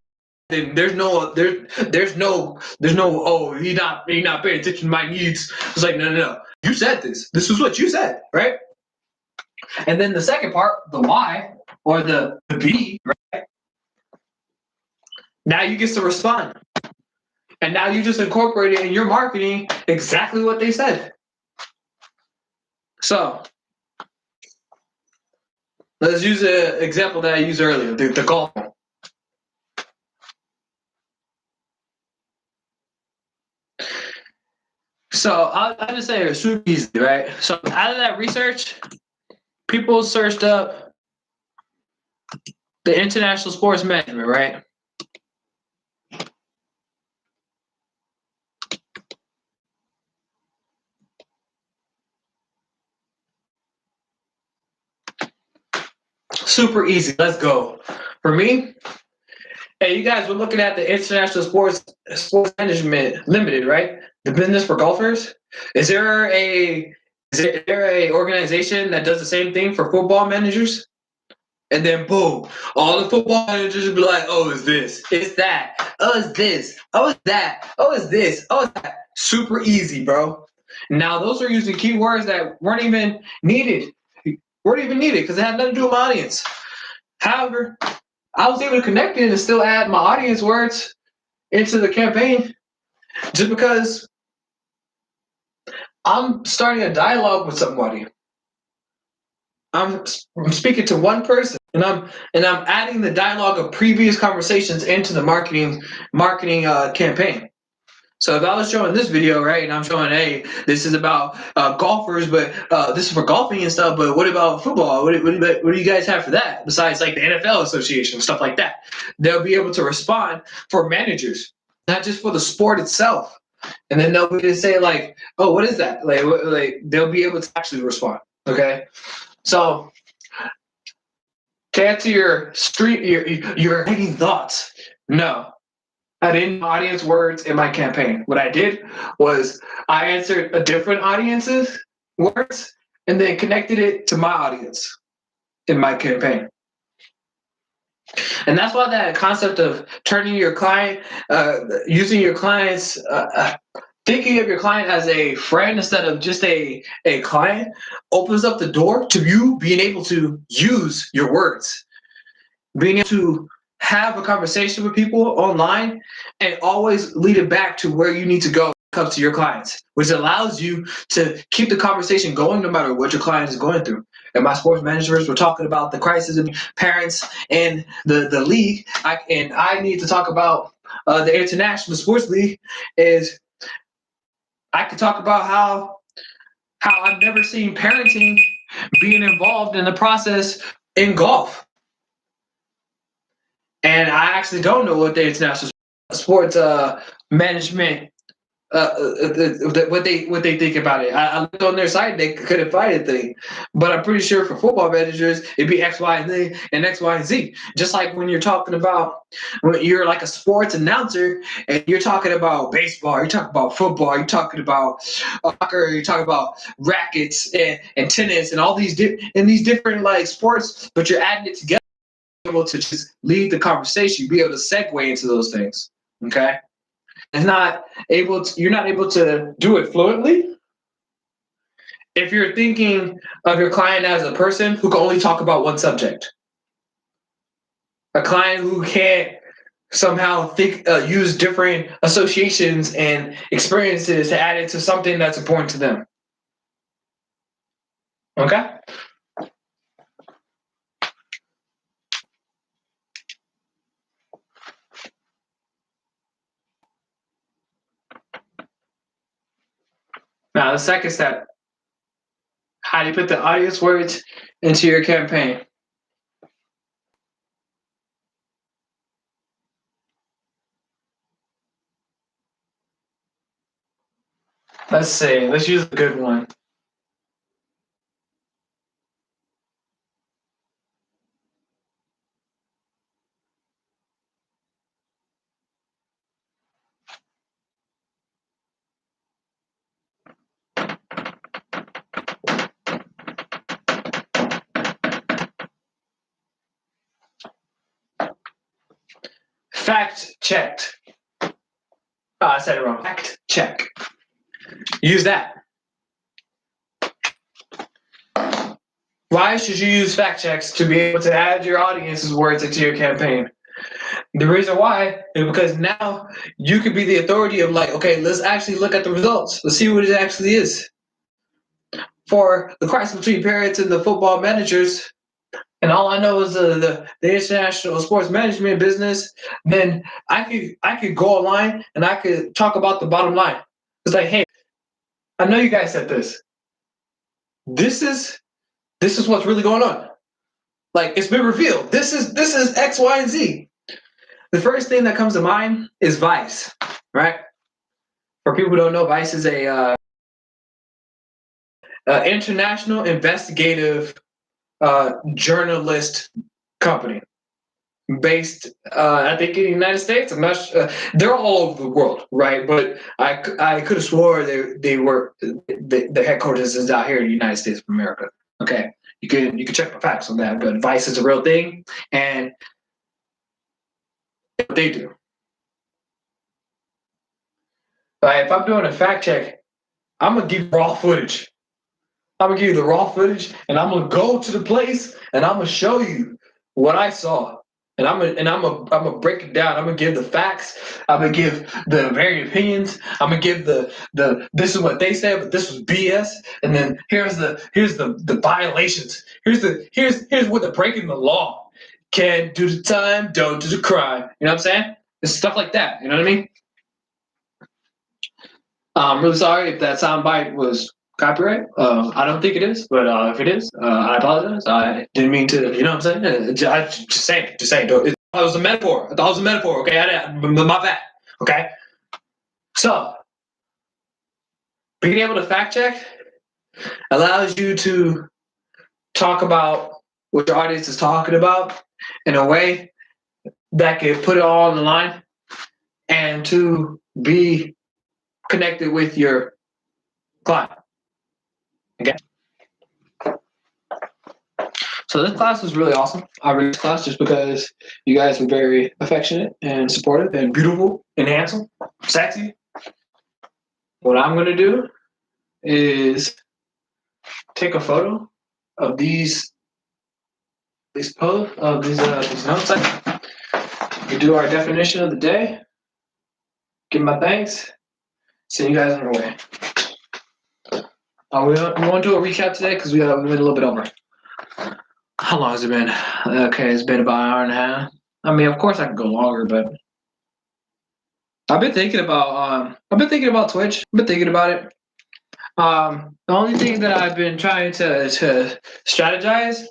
There's no oh he not paying attention to my needs. It's like no. You said this. This is what you said, right? And then the second part, the why or the B, right? Now you get to respond. And now you just incorporate it in your marketing exactly what they said. So let's use an example that I used earlier, the golf. So I'll just say it's super easy, right? So out of that research, people searched up the International Sports Management, right? Super easy. Let's go. For me, hey, you guys were looking at the International Sports Management Limited, right? The business for golfers. Is there a organization that does the same thing for football managers? And then boom, all the football managers would be like, oh, it's this, it's that, oh, it's this, oh, it's that, oh, it's this, oh, it's that. Super easy, bro. Now, those are using keywords that weren't even needed because it had nothing to do with my audience. However, I was able to connect it and still add my audience words into the campaign just because I'm starting a dialogue with somebody. I'm speaking to one person, and I'm adding the dialogue of previous conversations into the marketing campaign. So if I was showing this video, right, and I'm showing, hey, this is about golfers, but this is for golfing and stuff, but what about football? What do you guys have for that besides like the NFL Association, stuff like that? They'll be able to respond for managers, not just for the sport itself. And then they'll be able to say like, oh, what is that? Like they'll be able to actually respond. Okay, so to answer your writing thoughts, no. I didn't audience words in my campaign. What I did was I answered a different audience's words and then connected it to my audience in my campaign. And that's why that concept of turning your client, using your clients, thinking of your client as a friend instead of just a client opens up the door to you being able to use your words, being able to have a conversation with people online and always lead it back to where you need to go when it comes to your clients, which allows you to keep the conversation going no matter what your client is going through. And my sports managers were talking about the crisis of parents and the league. I need to talk about the International Sports League. Is I could talk about how I've never seen parenting being involved in the process in golf. And I actually don't know what the International Sports Management what they think about it. I looked on their site; they couldn't find anything. But I'm pretty sure for football managers, it'd be X, Y, and Z, and X, Y, and Z. Just like when you're talking about when you're like a sports announcer and you're talking about baseball, you're talking about football, you're talking about soccer, you're talking about rackets and tennis and all these these different like sports, but you're adding it together, able to just lead the conversation, be able to segue into those things. Okay. You're not able to do it fluently if you're thinking of your client as a person who can only talk about one subject. A client who can't somehow use different associations and experiences to add it to something that's important to them. Okay? Now, the second step, how do you put the audience words into your campaign? Let's see. Let's use a good one. Fact checked. Oh, I said it wrong. Fact check. Use that. Why should you use fact checks to be able to add your audience's words into your campaign? The reason why is because now you could be the authority of like, okay, let's actually look at the results. Let's see what it actually is. For the crisis between parents and the football managers, and all I know is the international sports management business, then I could go online and I could talk about the bottom line. It's like, hey, I know you guys said this. This is what's really going on. Like it's been revealed. This is X, Y, and Z. The first thing that comes to mind is Vice, right? For people who don't know, Vice is a international investigative journalist company based, I think, in the United States. I'm not sure. They're all over the world, right? But I could have swore the headquarters is out here in the United States of America. Okay, you can check my facts on that. But Vice is a real thing, and what they do. If I'm doing a fact check, I'm gonna give you raw footage. I'm gonna give you the raw footage, and I'm gonna go to the place, and I'm gonna show you what I saw. And I'm gonna break it down. I'm gonna give the facts. I'm gonna give the varied opinions. I'm gonna give the this is what they said, but this was BS. And then here's the violations. Here's what they're breaking the law. Can't do the time, don't do the crime. You know what I'm saying? It's stuff like that. You know what I mean? I'm really sorry if that soundbite was copyright. I don't think it is, but if it is, I apologize. I didn't mean to. You know what I'm saying? Just saying. Just saying. It was a metaphor. I thought it was a metaphor. Okay, my bad. Okay. So being able to fact check allows you to talk about what your audience is talking about in a way that can put it all on the line and to be connected with your client. Okay. So this class was really awesome. I read this class just because you guys were very affectionate and supportive and beautiful and handsome, sexy. What I'm gonna do is take a photo of these notes. We do our definition of the day. Give my thanks. See you guys on your way. We want to do a recap today because we went a little bit over. How long has it been? Okay, it's been about an hour and a half. I mean, of course I could go longer, but I've been thinking about Twitch. I've been thinking about it. The only thing that I've been trying to strategize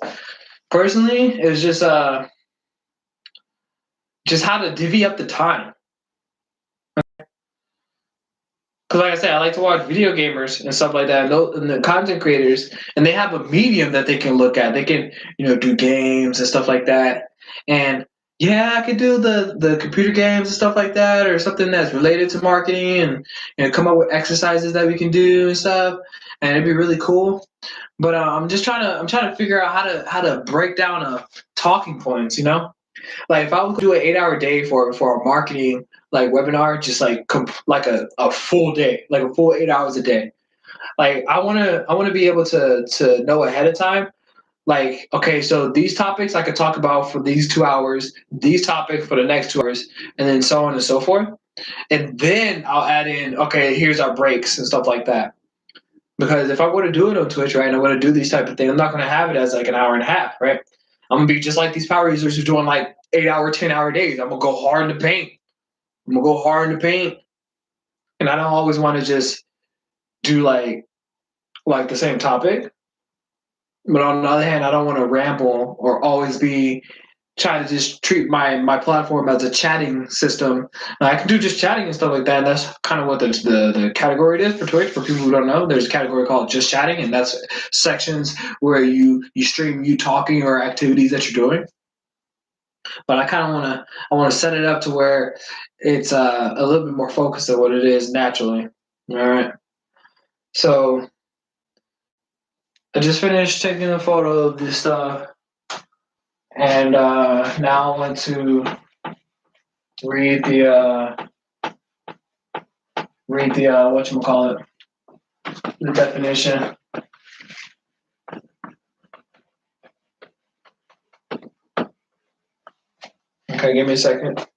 personally is just how to divvy up the time. Because like I said, I like to watch video gamers and stuff like that, and the content creators, and they have a medium that they can look at. They can, do games and stuff like that. And yeah, I could do the computer games and stuff like that, or something that's related to marketing, and come up with exercises that we can do and stuff, and it'd be really cool. But I'm trying to figure out how to break down talking points. Like if I would do an 8-hour day for a marketing like webinar, just like a full day, like a full 8 hours a day. Like I wanna be able to know ahead of time. Like, okay, so these topics I could talk about for these 2 hours, these topics for the next 2 hours, and then so on and so forth. And then I'll add in, okay, here's our breaks and stuff like that. Because if I want to do it on Twitch, right, and I want to do these type of things, I'm not going to have it as like an hour and a half, right? I'm gonna be just like these power users who are doing like 8-hour, 10-hour days. I'm gonna go hard in the paint. And I don't always want to just do like the same topic. But on the other hand, I don't want to ramble or always be trying to just treat my platform as a chatting system. Now, I can do just chatting and stuff like that. And that's kind of what the category is for Twitch. For people who don't know, there's a category called just chatting, and that's sections where you stream you talking or activities that you're doing. But I kind of want to set it up to where it's a little bit more focused on what it is naturally. All right. So I just finished taking a photo of this stuff, and now I want to read the whatchamacallit, the definition. Okay, give me a second.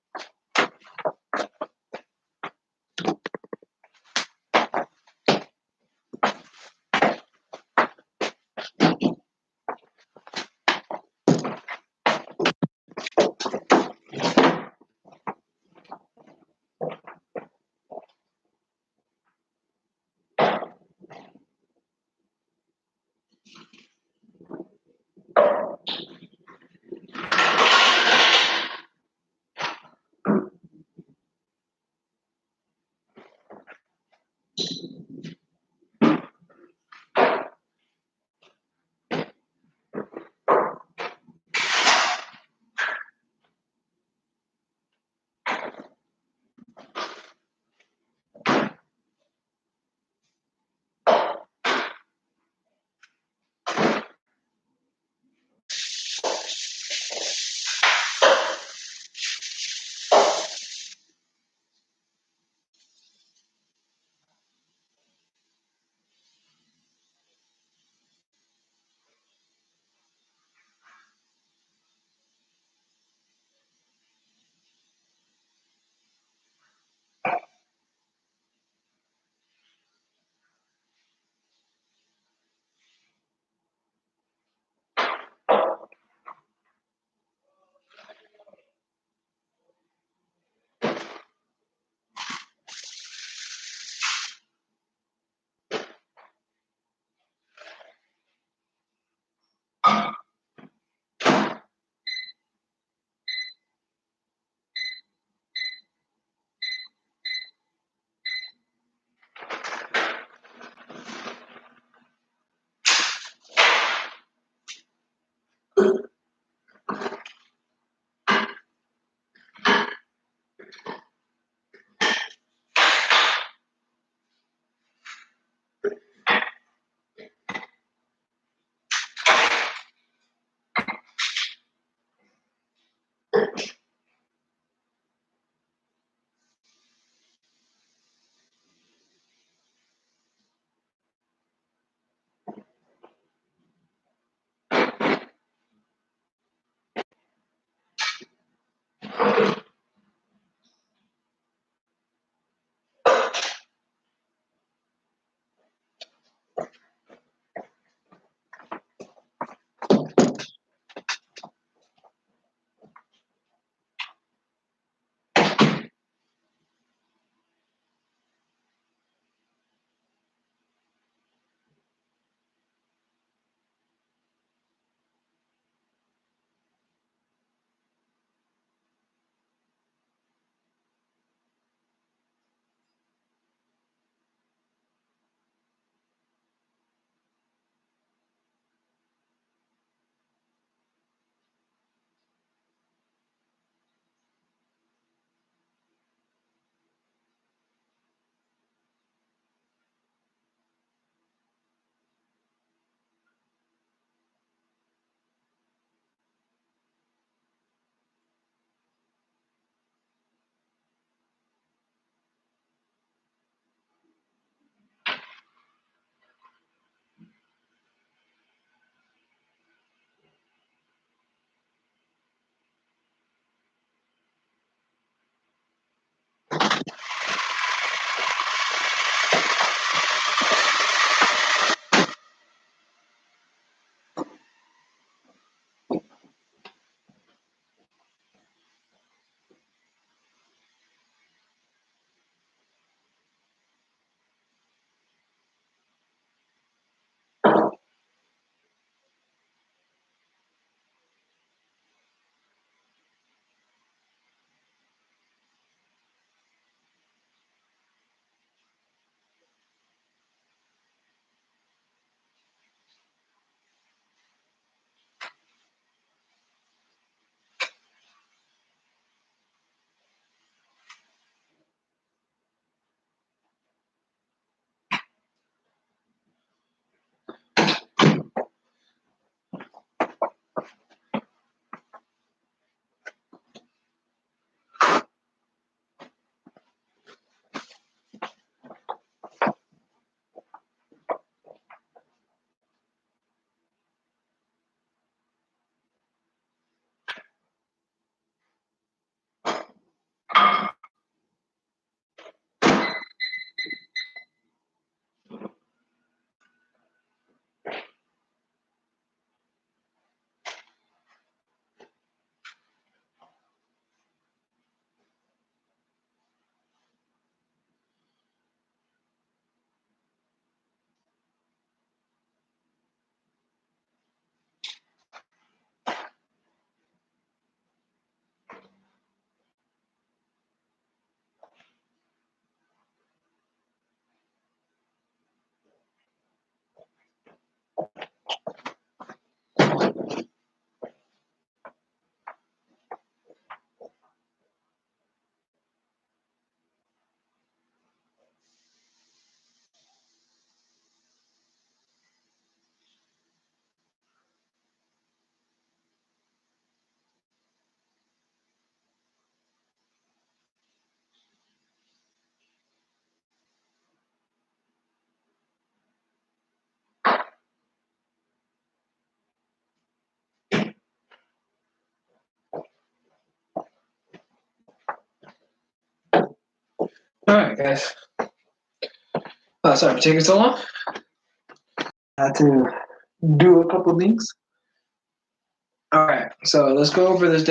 right, guys. Sorry for taking so long. I had to do a couple things. All right, so let's go over this,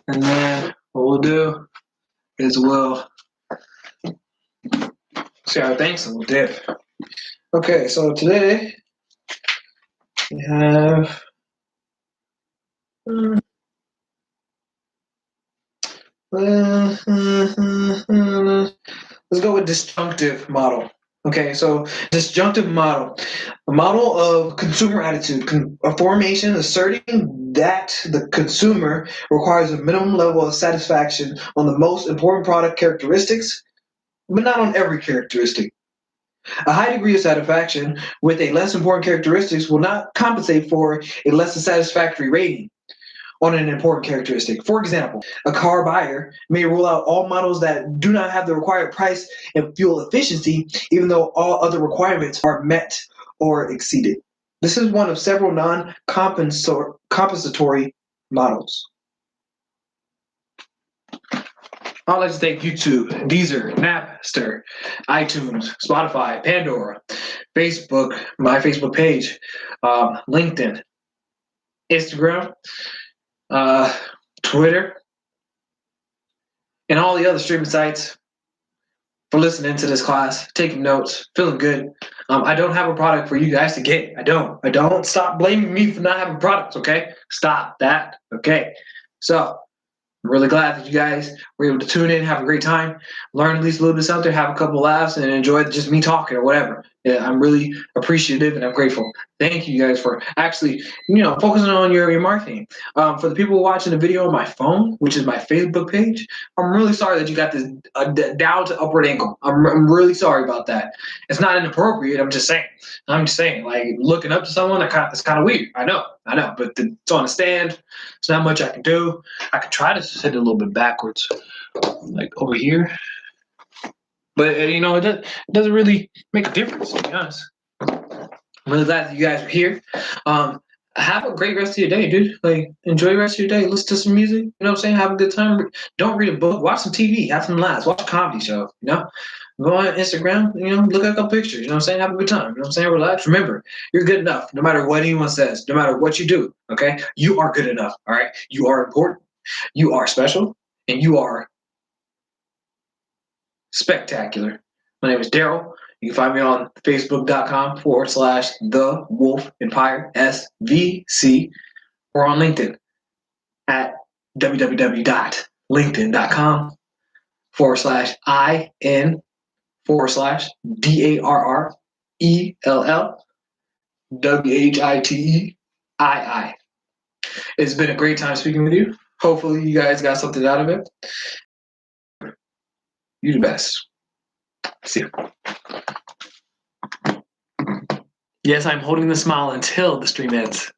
and then what we'll do is we'll see our things and we'll dip. Okay, so today we have let's go with disjunctive model. Okay, so disjunctive model, a model of consumer attitude, a formation asserting that the consumer requires a minimum level of satisfaction on the most important product characteristics, but not on every characteristic. A high degree of satisfaction with a less important characteristics will not compensate for a less satisfactory rating on an important characteristic. For example, a car buyer may rule out all models that do not have the required price and fuel efficiency, even though all other requirements are met or exceeded. This is one of several non-compensatory models. I'd like to thank YouTube, Deezer, Napster, iTunes, Spotify, Pandora, Facebook, my Facebook page, LinkedIn, Instagram, Twitter, and all the other streaming sites for listening to this class, taking notes, feeling good. I don't have a product for you guys to get. I don't. Stop blaming me for not having products, okay? Stop that, okay? So I'm really glad that you guys were able to tune in, have a great time, learn at least a little bit something, have a couple laughs, and enjoy just me talking or whatever. Yeah, I'm really appreciative and I'm grateful. Thank you guys for actually, focusing on your marketing. For the people watching the video on my phone, which is my Facebook page, I'm really sorry that you got this down to upward angle. I'm really sorry about that. It's not inappropriate. I'm just saying, like looking up to someone, it's kind of weird. I know, but it's on a stand. There's not much I can do. I could try to sit it a little bit backwards, like over here. But it doesn't really make a difference, to be honest. I'm really glad that you guys are here. Have a great rest of your day, dude. Like, enjoy the rest of your day. Listen to some music. You know what I'm saying? Have a good time. Don't read a book. Watch some TV. Have some laughs. Watch a comedy show. Go on Instagram. Look at a couple pictures. You know what I'm saying? Have a good time. You know what I'm saying? Relax. Remember, you're good enough. No matter what anyone says. No matter what you do. Okay? You are good enough. All right? You are important. You are special. And you are spectacular. My name is Daryl. You can find me on facebook.com/The Wolf Empire SVC or on LinkedIn at www.linkedin.com/IN/DARRELLWHITEII. It's been a great time speaking with you. Hopefully you guys got something out of it. You the best. See you. Yes, I'm holding the smile until the stream ends.